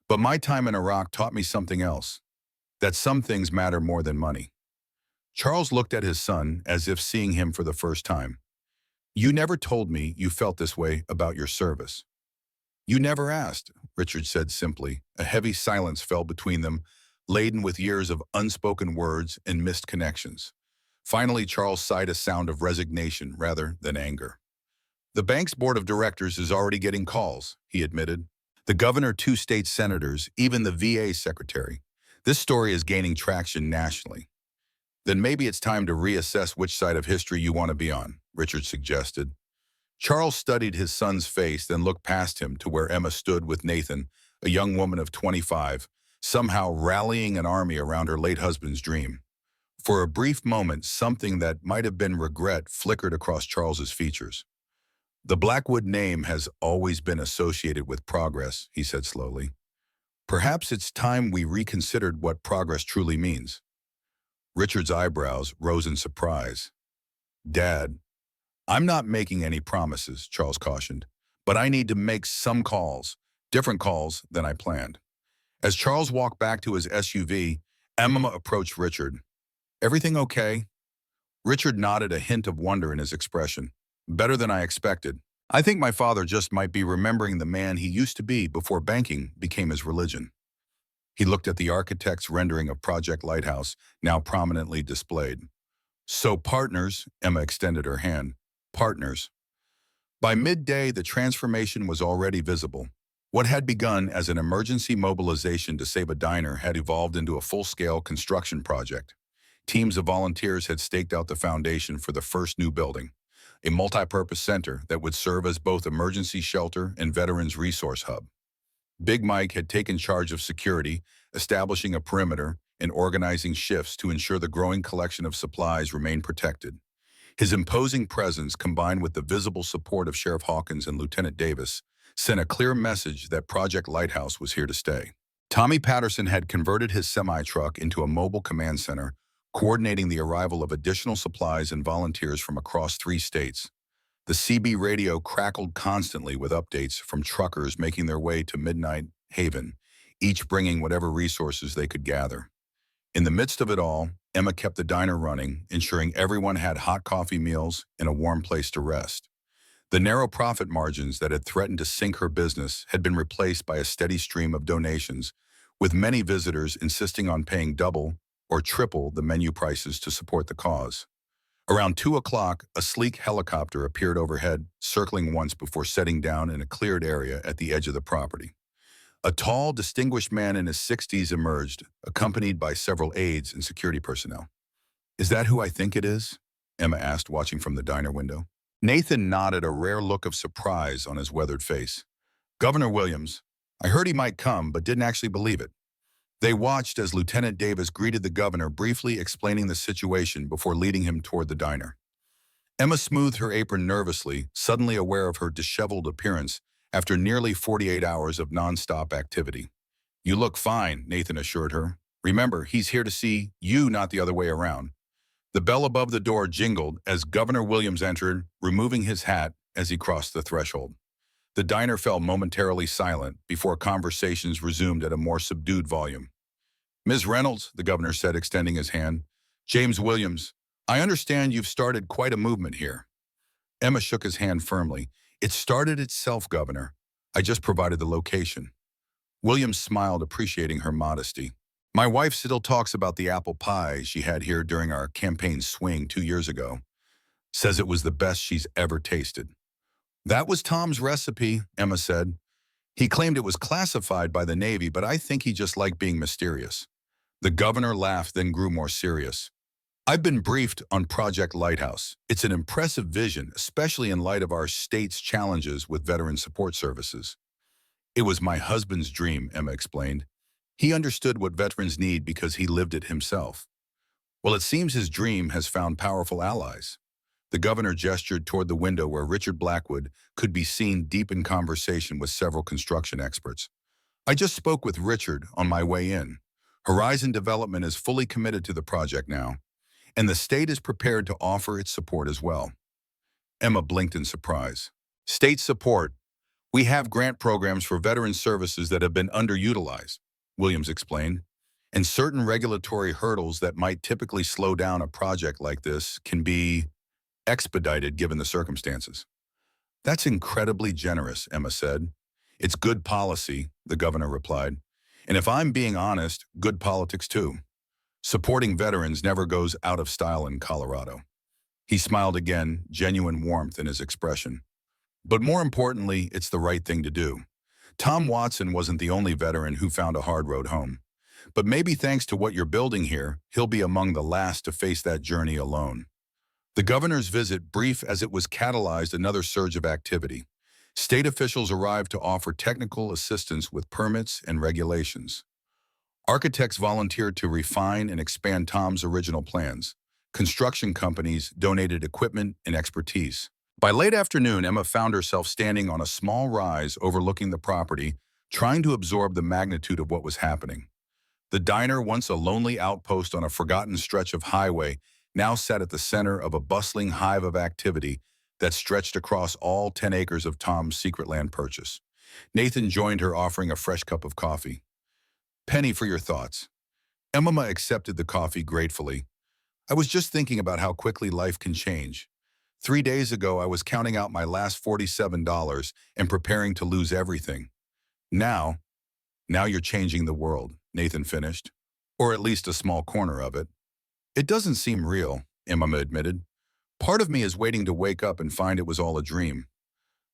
But my time in Iraq taught me something else, that some things matter more than money. Charles looked at his son as if seeing him for the first time. You never told me you felt this way about your service. You never asked, Richard said simply. A heavy silence fell between them, laden with years of unspoken words and missed connections. Finally, Charles sighed a sound of resignation rather than anger. The bank's board of directors is already getting calls, he admitted. The governor, 2 state senators, even the VA secretary. This story is gaining traction nationally. Then maybe it's time to reassess which side of history you want to be on, Richard suggested. Charles studied his son's face, then looked past him to where Emma stood with Nathan, a young woman of 25, somehow rallying an army around her late husband's dream. For a brief moment, something that might have been regret flickered across Charles's features. The Blackwood name has always been associated with progress, he said slowly. Perhaps it's time we reconsidered what progress truly means. Richard's eyebrows rose in surprise. Dad, I'm not making any promises, Charles cautioned, but I need to make some calls, different calls than I planned. As Charles walked back to his SUV, Emma approached Richard. Everything okay? Richard nodded, a hint of wonder in his expression. Better than I expected. I think my father just might be remembering the man he used to be before banking became his religion. He looked at the architect's rendering of Project Lighthouse, now prominently displayed. So partners, Emma extended her hand. Partners. By midday, the transformation was already visible. What had begun as an emergency mobilization to save a diner had evolved into a full-scale construction project. Teams of volunteers had staked out the foundation for the first new building, a multi-purpose center that would serve as both emergency shelter and veterans resource hub. Big Mike had taken charge of security, establishing a perimeter and organizing shifts to ensure the growing collection of supplies remained protected. His imposing presence, combined with the visible support of Sheriff Hawkins and Lieutenant Davis, sent a clear message that Project Lighthouse was here to stay. Tommy Patterson had converted his semi-truck into a mobile command center, coordinating the arrival of additional supplies and volunteers from across 3 states. The CB radio crackled constantly with updates from truckers making their way to Midnight Haven, each bringing whatever resources they could gather. In the midst of it all, Emma kept the diner running, ensuring everyone had hot coffee meals and a warm place to rest. The narrow profit margins that had threatened to sink her business had been replaced by a steady stream of donations, with many visitors insisting on paying double or triple the menu prices to support the cause. Around 2 o'clock, a sleek helicopter appeared overhead, circling once before setting down in a cleared area at the edge of the property. A tall, distinguished man in his 60s emerged, accompanied by several aides and security personnel. Is that who I think it is? Emma asked, watching from the diner window. Nathan nodded, a rare look of surprise on his weathered face. Governor Williams. I heard he might come, but didn't actually believe it. They watched as Lieutenant Davis greeted the governor, briefly explaining the situation before leading him toward the diner. Emma smoothed her apron nervously, suddenly aware of her disheveled appearance after nearly 48 hours of nonstop activity. You look fine, Nathan assured her. Remember, he's here to see you, not the other way around. The bell above the door jingled as Governor Williams entered, removing his hat as he crossed the threshold. The diner fell momentarily silent before conversations resumed at a more subdued volume. Ms. Reynolds, the governor said, extending his hand. James Williams, I understand you've started quite a movement here. Emma shook his hand firmly. It started itself, Governor. I just provided the location. Williams smiled, appreciating her modesty. My wife still talks about the apple pie she had here during our campaign swing 2 years ago. Says it was the best she's ever tasted. That was Tom's recipe, Emma said. He claimed it was classified by the Navy, but I think he just liked being mysterious. The governor laughed, then grew more serious. I've been briefed on Project Lighthouse. It's an impressive vision, especially in light of our state's challenges with veteran support services. It was my husband's dream, Emma explained. He understood what veterans need because he lived it himself. Well, it seems his dream has found powerful allies. The governor gestured toward the window where Richard Blackwood could be seen deep in conversation with several construction experts. I just spoke with Richard on my way in. Horizon Development is fully committed to the project now, and the state is prepared to offer its support as well. Emma blinked in surprise. State support. We have grant programs for veteran services that have been underutilized, Williams explained, and certain regulatory hurdles that might typically slow down a project like this can be expedited given the circumstances. That's incredibly generous, Emma said. It's good policy, the governor replied. And if I'm being honest, good politics too. Supporting veterans never goes out of style in Colorado. He smiled again, genuine warmth in his expression. But more importantly, it's the right thing to do. Tom Watson wasn't the only veteran who found a hard road home. But maybe thanks to what you're building here, he'll be among the last to face that journey alone. The governor's visit, brief as it was, catalyzed another surge of activity. State officials arrived to offer technical assistance with permits and regulations. Architects volunteered to refine and expand Tom's original plans. Construction companies donated equipment and expertise. By late afternoon, Emma found herself standing on a small rise overlooking the property, trying to absorb the magnitude of what was happening. The diner, once a lonely outpost on a forgotten stretch of highway, now sat at the center of a bustling hive of activity that stretched across all 10 acres of Tom's secret land purchase. Nathan joined her, offering a fresh cup of coffee. Penny, for your thoughts. Emma accepted the coffee gratefully. I was just thinking about how quickly life can change. 3 days ago, I was counting out my last $47 and preparing to lose everything. Now you're changing the world, Nathan finished. Or at least a small corner of it. It doesn't seem real, Emma admitted. Part of me is waiting to wake up and find it was all a dream.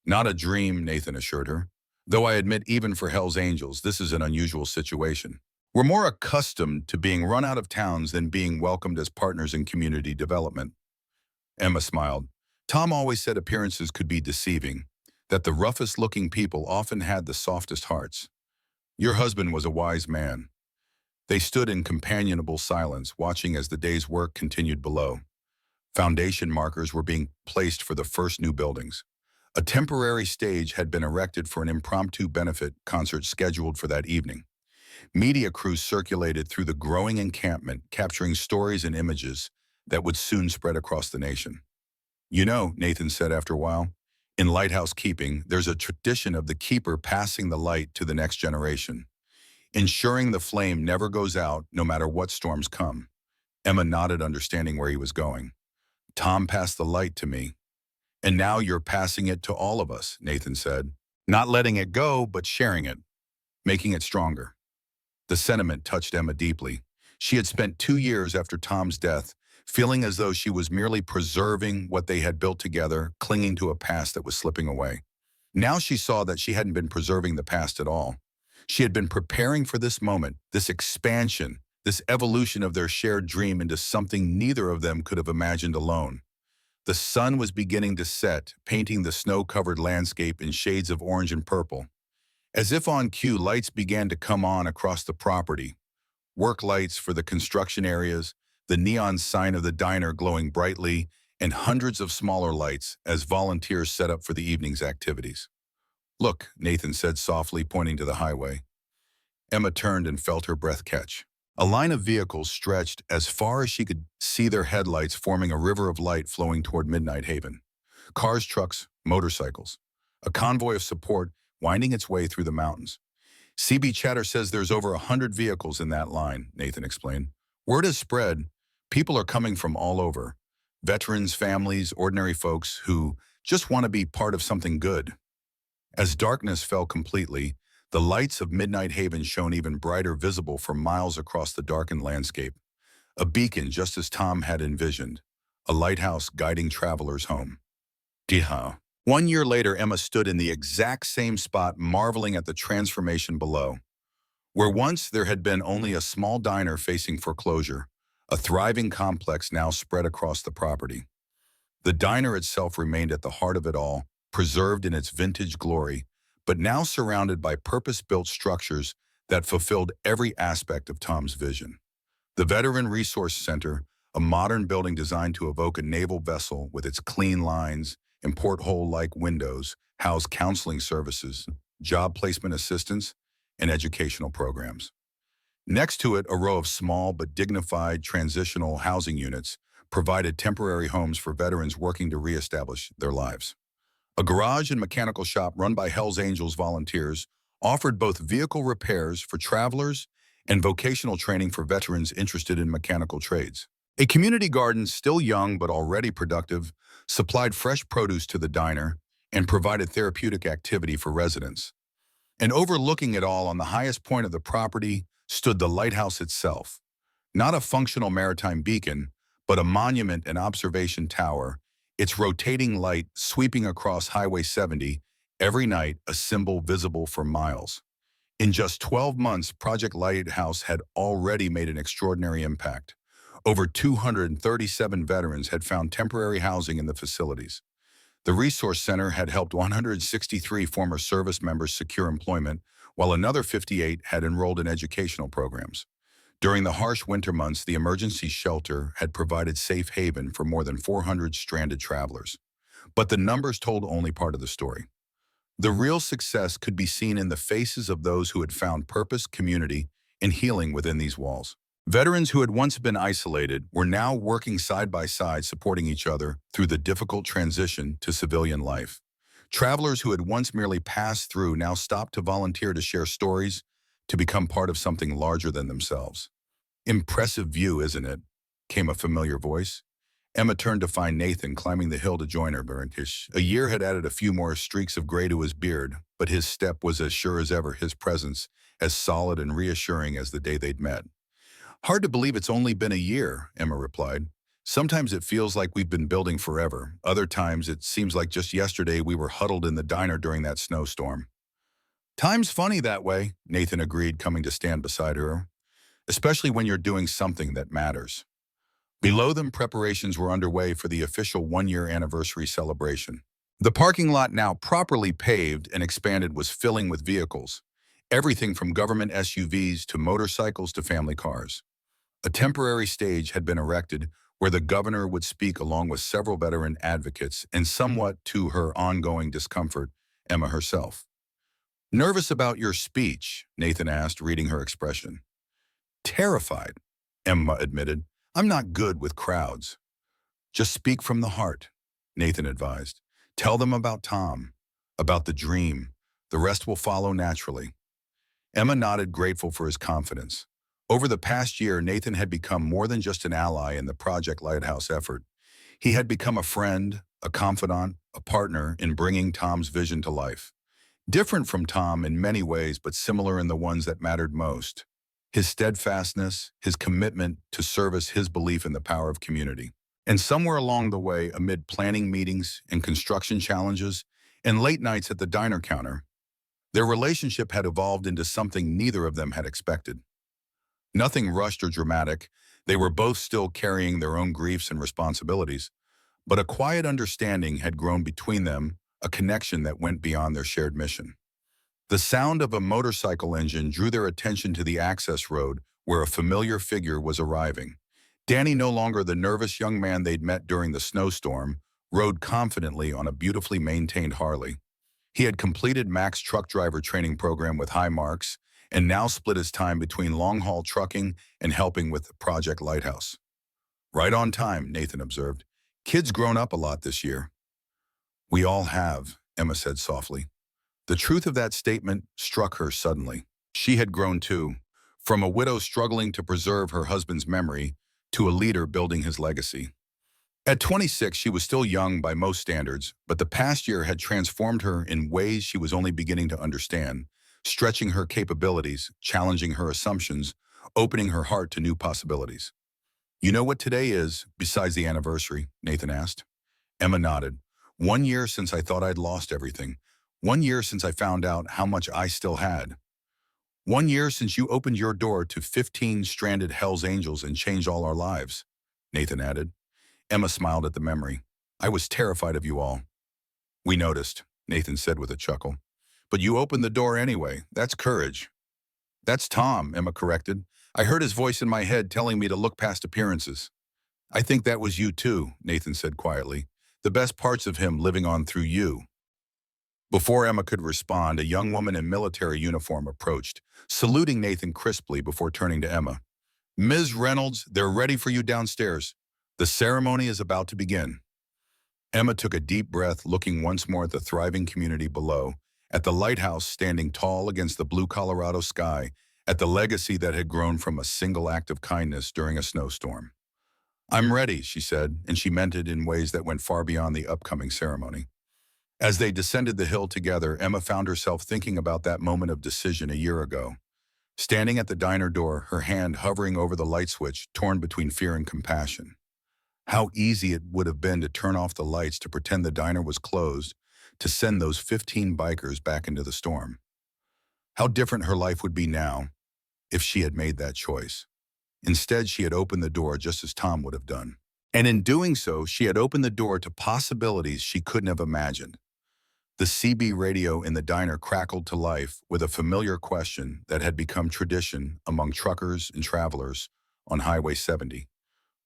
Not a dream, Nathan assured her. Though I admit even for Hell's Angels, this is an unusual situation. We're more accustomed to being run out of towns than being welcomed as partners in community development. Emma smiled. Tom always said appearances could be deceiving, that the roughest-looking people often had the softest hearts. Your husband was a wise man. They stood in companionable silence, watching as the day's work continued below. Foundation markers were being placed for the first new buildings. A temporary stage had been erected for an impromptu benefit concert scheduled for that evening. Media crews circulated through the growing encampment, capturing stories and images that would soon spread across the nation. You know, Nathan said after a while, in lighthouse keeping, there's a tradition of the keeper passing the light to the next generation, ensuring the flame never goes out no matter what storms come. Emma nodded, understanding where he was going. Tom passed the light to me. And now you're passing it to all of us, Nathan said. Not letting it go, but sharing it, making it stronger. The sentiment touched Emma deeply. She had spent 2 years after Tom's death, feeling as though she was merely preserving what they had built together, clinging to a past that was slipping away. Now she saw that she hadn't been preserving the past at all. She had been preparing for this moment, this expansion, this evolution of their shared dream into something neither of them could have imagined alone. The sun was beginning to set, painting the snow-covered landscape in shades of orange and purple. As if on cue, lights began to come on across the property. Work lights for the construction areas, the neon sign of the diner glowing brightly, and hundreds of smaller lights as volunteers set up for the evening's activities. Look, Nathan said softly, pointing to the highway. Emma turned and felt her breath catch. A line of vehicles stretched as far as she could see, their headlights forming a river of light flowing toward Midnight Haven. Cars, trucks, motorcycles. A convoy of support winding its way through the mountains. CB Chatter says there's over 100 vehicles in that line, Nathan explained. Word has spread. People are coming from all over. Veterans, families, ordinary folks who just want to be part of something good. As darkness fell completely, the lights of Midnight Haven shone even brighter, visible for miles across the darkened landscape. A beacon just as Tom had envisioned. A lighthouse guiding travelers home. Diha. 1 year later, Emma stood in the exact same spot, marveling at the transformation below. Where once there had been only a small diner facing foreclosure, a thriving complex now spread across the property. The diner itself remained at the heart of it all, preserved in its vintage glory, but now surrounded by purpose-built structures that fulfilled every aspect of Tom's vision. The Veteran Resource Center, a modern building designed to evoke a naval vessel with its clean lines and porthole-like windows, housed counseling services, job placement assistance, and educational programs. Next to it, a row of small but dignified transitional housing units provided temporary homes for veterans working to reestablish their lives. A garage and mechanical shop run by Hells Angels volunteers offered both vehicle repairs for travelers and vocational training for veterans interested in mechanical trades. A community garden, still young but already productive, supplied fresh produce to the diner and provided therapeutic activity for residents. And overlooking it all on the highest point of the property stood the lighthouse itself. Not a functional maritime beacon, but a monument and observation tower, its rotating light sweeping across Highway 70, every night a symbol visible for miles. In just 12 months, Project Lighthouse had already made an extraordinary impact. Over 237 veterans had found temporary housing in the facilities. The Resource Center had helped 163 former service members secure employment, while another 58 had enrolled in educational programs. During the harsh winter months, the emergency shelter had provided safe haven for more than 400 stranded travelers. But the numbers told only part of the story. The real success could be seen in the faces of those who had found purpose, community, and healing within these walls. Veterans who had once been isolated were now working side by side, supporting each other through the difficult transition to civilian life. Travelers who had once merely passed through now stopped to volunteer to share stories, to become part of something larger than themselves. "Impressive view, isn't it?" came a familiar voice. Emma turned to find Nathan climbing the hill to join her. A year had added a few more streaks of gray to his beard, but his step was as sure as ever, his presence as solid and reassuring as the day they'd met. "Hard to believe it's only been a year," Emma replied. "Sometimes it feels like we've been building forever. Other times it seems like just yesterday we were huddled in the diner during that snowstorm." "Time's funny that way," Nathan agreed, coming to stand beside her, "especially when you're doing something that matters." Below them, preparations were underway for the official 1-year anniversary celebration. The parking lot, now properly paved and expanded, was filling with vehicles. Everything from government SUVs to motorcycles to family cars. A temporary stage had been erected where the governor would speak along with several veteran advocates, and somewhat to her ongoing discomfort, Emma herself. "Nervous about your speech?" Nathan asked, reading her expression. "Terrified," Emma admitted. "I'm not good with crowds." "Just speak from the heart," Nathan advised. "Tell them about Tom, about the dream. The rest will follow naturally." Emma nodded, grateful for his confidence. Over the past year, Nathan had become more than just an ally in the Project Lighthouse effort. He had become a friend, a confidant, a partner in bringing Tom's vision to life. Different from Tom in many ways, but similar in the ones that mattered most. His steadfastness, his commitment to service, his belief in the power of community. And somewhere along the way, amid planning meetings and construction challenges and late nights at the diner counter, their relationship had evolved into something neither of them had expected. Nothing rushed or dramatic. They were both still carrying their own griefs and responsibilities, but a quiet understanding had grown between them, a connection that went beyond their shared mission. The sound of a motorcycle engine drew their attention to the access road where a familiar figure was arriving. Danny, no longer the nervous young man they'd met during the snowstorm, rode confidently on a beautifully maintained Harley. He had completed Mac's truck driver training program with high marks and now split his time between long-haul trucking and helping with Project Lighthouse. "Right on time," Nathan observed. "Kid's grown up a lot this year." "We all have," Emma said softly. The truth of that statement struck her suddenly. She had grown too, from a widow struggling to preserve her husband's memory to a leader building his legacy. At 26, she was still young by most standards, but the past year had transformed her in ways she was only beginning to understand, stretching her capabilities, challenging her assumptions, opening her heart to new possibilities. "You know what today is, besides the anniversary?" Nathan asked. Emma nodded. "1 year since I thought I'd lost everything. 1 year since I found out how much I still had. 1 year since you opened your door to 15 stranded Hell's Angels and changed all our lives," Nathan added. Emma smiled at the memory. "I was terrified of you all." "We noticed," Nathan said with a chuckle. "But you opened the door anyway. That's courage." "That's Tom," Emma corrected. "I heard his voice in my head telling me to look past appearances." "I think that was you too," Nathan said quietly. "The best parts of him living on through you." Before Emma could respond, a young woman in military uniform approached, saluting Nathan crisply before turning to Emma. "Ms. Reynolds, they're ready for you downstairs. The ceremony is about to begin." Emma took a deep breath, looking once more at the thriving community below, at the lighthouse standing tall against the blue Colorado sky, at the legacy that had grown from a single act of kindness during a snowstorm. "I'm ready," she said, and she meant it in ways that went far beyond the upcoming ceremony. As they descended the hill together, Emma found herself thinking about that moment of decision a year ago. Standing at the diner door, her hand hovering over the light switch, torn between fear and compassion. How easy it would have been to turn off the lights, to pretend the diner was closed, to send those 15 bikers back into the storm. How different her life would be now if she had made that choice. Instead, she had opened the door just as Tom would have done. And in doing so, she had opened the door to possibilities she couldn't have imagined. The CB radio in the diner crackled to life with a familiar question that had become tradition among truckers and travelers on Highway 70.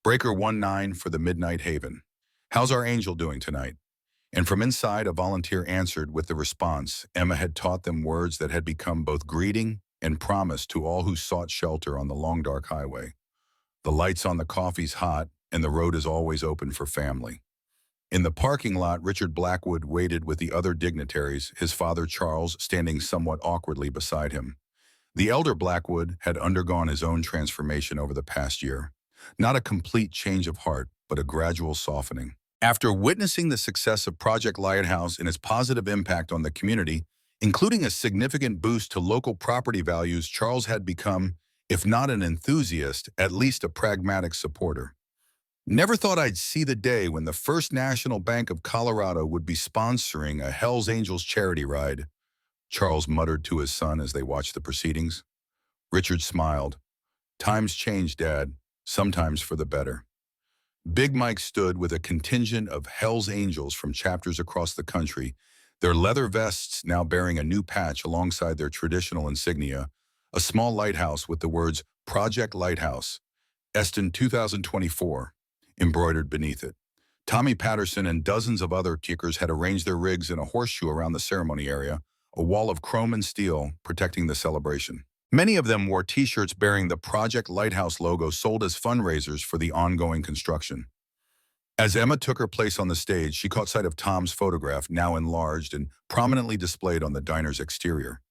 "Breaker 19 for the Midnight Haven. How's our angel doing tonight?" And from inside, a volunteer answered with the response. Emma had taught them words that had become both greeting and promise to all who sought shelter on the long dark highway. "The lights on the coffee's hot, and the road is always open for family." In the parking lot, Richard Blackwood waited with the other dignitaries, his father Charles standing somewhat awkwardly beside him. The elder Blackwood had undergone his own transformation over the past year. Not a complete change of heart, but a gradual softening. After witnessing the success of Project Lighthouse and its positive impact on the community, including a significant boost to local property values, Charles had become, if not an enthusiast, at least a pragmatic supporter. "Never thought I'd see the day when the First National Bank of Colorado would be sponsoring a Hells Angels charity ride," Charles muttered to his son as they watched the proceedings. Richard smiled. "Times change, Dad, sometimes for the better." Big Mike stood with a contingent of Hells Angels from chapters across the country, their leather vests now bearing a new patch alongside their traditional insignia, a small lighthouse with the words "Project Lighthouse, Eston 2024, embroidered beneath it. Tommy Patterson and dozens of other kickers had arranged their rigs in a horseshoe around the ceremony area, a wall of chrome and steel protecting the celebration. Many of them wore T-shirts bearing the Project Lighthouse logo, sold as fundraisers for the ongoing construction. As Emma took her place on the stage, she caught sight of Tom's photograph, now enlarged and prominently displayed on the diner's exterior.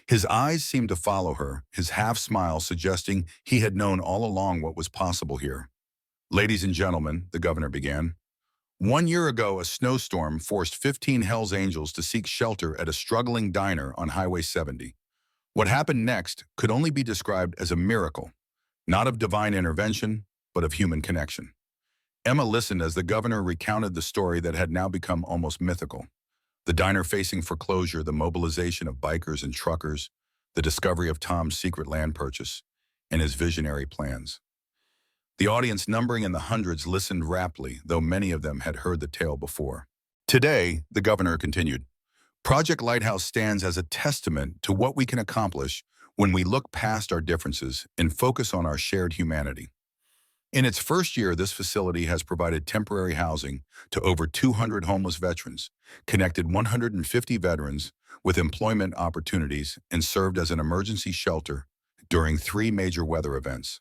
His eyes seemed to follow her, his half-smile suggesting he had known all along what was possible here. "Ladies and gentlemen," the governor began, "1 year ago, a snowstorm forced 15 Hells Angels to seek shelter at a struggling diner on Highway 70. What happened next could only be described as a miracle, not of divine intervention, but of human connection." Emma listened as the governor recounted the story that had now become almost mythical. The diner facing foreclosure, the mobilization of bikers and truckers, the discovery of Tom's secret land purchase, and his visionary plans. The audience, numbering in the hundreds, listened raptly, though many of them had heard the tale before. "Today," the governor continued, "Project Lighthouse stands as a testament to what we can accomplish when we look past our differences and focus on our shared humanity. In its first year, this facility has provided temporary housing to over 200 homeless veterans, connected 150 veterans with employment opportunities, and served as an emergency shelter during 3 major weather events."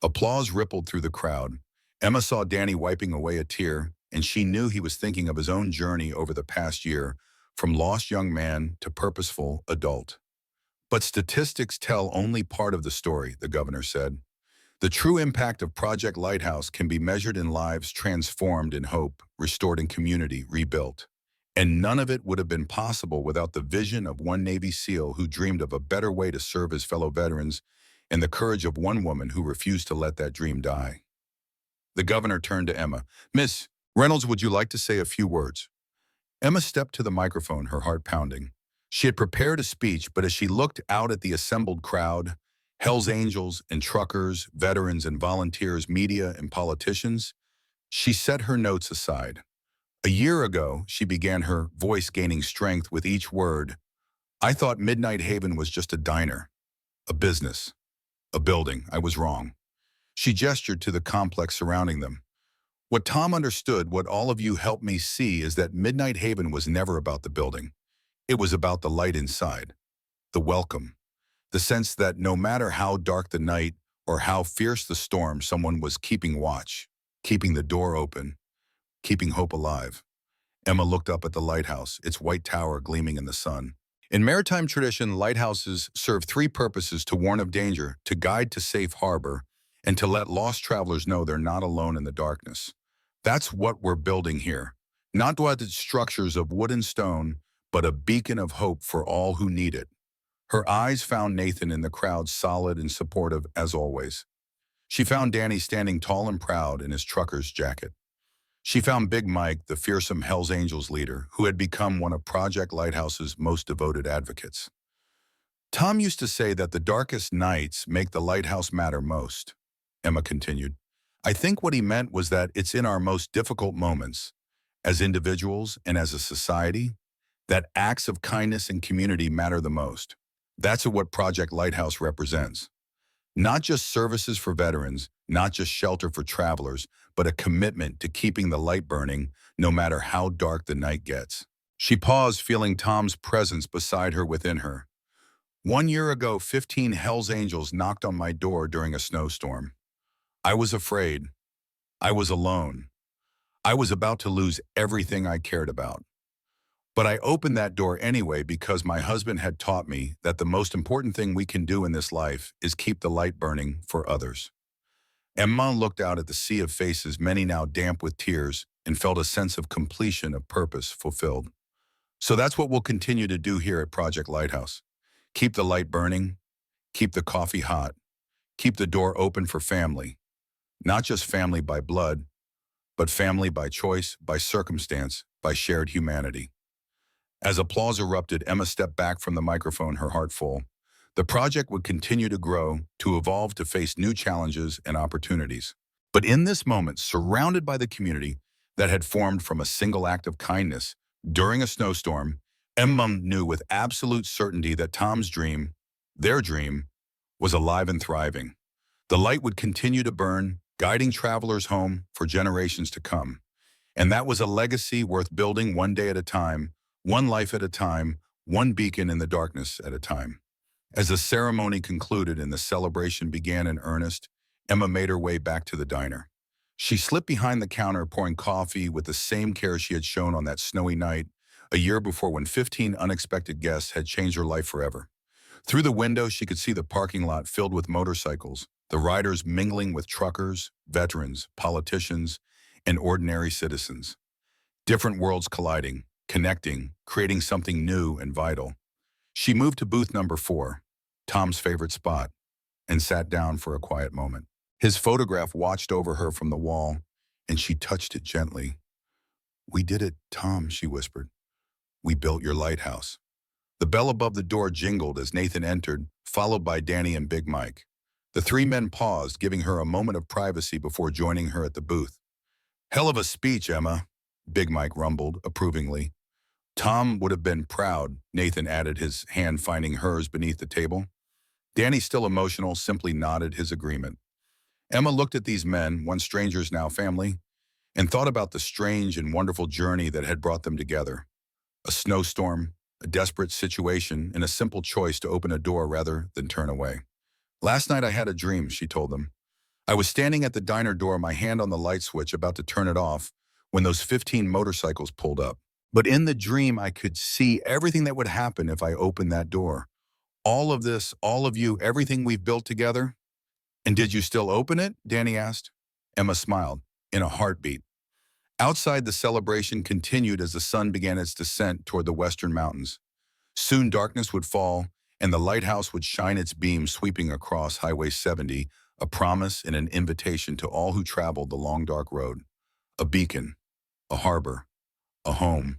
Applause rippled through the crowd. Emma saw Danny wiping away a tear, and she knew he was thinking of his own journey over the past year, from lost young man to purposeful adult. But statistics tell only part of the story, the governor said. The true impact of Project Lighthouse can be measured in lives transformed in hope, restored in community, rebuilt. And none of it would have been possible without the vision of one Navy SEAL who dreamed of a better way to serve his fellow veterans and the courage of one woman who refused to let that dream die. The governor turned to Emma. Miss Reynolds, would you like to say a few words? Emma stepped to the microphone, her heart pounding. She had prepared a speech, but as she looked out at the assembled crowd, Hell's Angels and truckers, veterans and volunteers, media and politicians, she set her notes aside. A year ago, she began, her voice gaining strength with each word. I thought Midnight Haven was just a diner, a business, a building. I was wrong. She gestured to the complex surrounding them. What Tom understood, what all of you helped me see, is that Midnight Haven was never about the building. It was about the light inside, the welcome, the sense that no matter how dark the night or how fierce the storm, someone was keeping watch, keeping the door open, keeping hope alive. Emma looked up at the lighthouse, its white tower gleaming in the sun. In maritime tradition, lighthouses serve three purposes: to warn of danger, to guide to safe harbor, and to let lost travelers know they're not alone in the darkness. That's what we're building here. Not dwarfed structures of wood and stone, but a beacon of hope for all who need it. Her eyes found Nathan in the crowd, solid and supportive as always. She found Danny standing tall and proud in his trucker's jacket. She found Big Mike, the fearsome Hells Angels leader, who had become one of Project Lighthouse's most devoted advocates. Tom used to say that the darkest nights make the lighthouse matter most, Emma continued. I think what he meant was that it's in our most difficult moments, as individuals and as a society, that acts of kindness and community matter the most. That's what Project Lighthouse represents. Not just services for veterans, not just shelter for travelers, but a commitment to keeping the light burning no matter how dark the night gets. She paused, feeling Tom's presence beside her, within her. 1 year ago, 15 Hells Angels knocked on my door during a snowstorm. I was afraid. I was alone. I was about to lose everything I cared about. But I opened that door anyway because my husband had taught me that the most important thing we can do in this life is keep the light burning for others. Emma looked out at the sea of faces, many now damp with tears, and felt a sense of completion, of purpose fulfilled. So that's what we'll continue to do here at Project Lighthouse. Keep the light burning, keep the coffee hot, keep the door open for family. Not just family by blood, but family by choice, by circumstance, by shared humanity. As applause erupted, Emma stepped back from the microphone, her heart full. The project would continue to grow, to evolve, to face new challenges and opportunities. But in this moment, surrounded by the community that had formed from a single act of kindness during a snowstorm, Emma knew with absolute certainty that Tom's dream, their dream, was alive and thriving. The light would continue to burn, guiding travelers home for generations to come. And that was a legacy worth building, one day at a time, one life at a time, one beacon in the darkness at a time. As the ceremony concluded and the celebration began in earnest, Emma made her way back to the diner. She slipped behind the counter, pouring coffee with the same care she had shown on that snowy night a year before, when 15 unexpected guests had changed her life forever. Through the window, she could see the parking lot filled with motorcycles, the riders mingling with truckers, veterans, politicians, and ordinary citizens. Different worlds colliding, connecting, creating something new and vital. She moved to booth number 4, Tom's favorite spot, and sat down for a quiet moment. His photograph watched over her from the wall, and she touched it gently. We did it, Tom, she whispered. We built your lighthouse. The bell above the door jingled as Nathan entered, followed by Danny and Big Mike. The three men paused, giving her a moment of privacy before joining her at the booth. Hell of a speech, Emma, Big Mike rumbled approvingly. Tom would have been proud, Nathan added, his hand finding hers beneath the table. Danny, still emotional, simply nodded his agreement. Emma looked at these men, once strangers now family, and thought about the strange and wonderful journey that had brought them together. A snowstorm, a desperate situation, and a simple choice to open a door rather than turn away. Last night I had a dream, she told them. I was standing at the diner door, my hand on the light switch, about to turn it off, when those 15 motorcycles pulled up. But in the dream, I could see everything that would happen if I opened that door. All of this, all of you, everything we've built together? And did you still open it? Danny asked. Emma smiled, in a heartbeat. Outside, the celebration continued as the sun began its descent toward the western mountains. Soon darkness would fall, and the lighthouse would shine its beams sweeping across Highway 70, a promise and an invitation to all who traveled the long dark road. A beacon, a harbor, a home.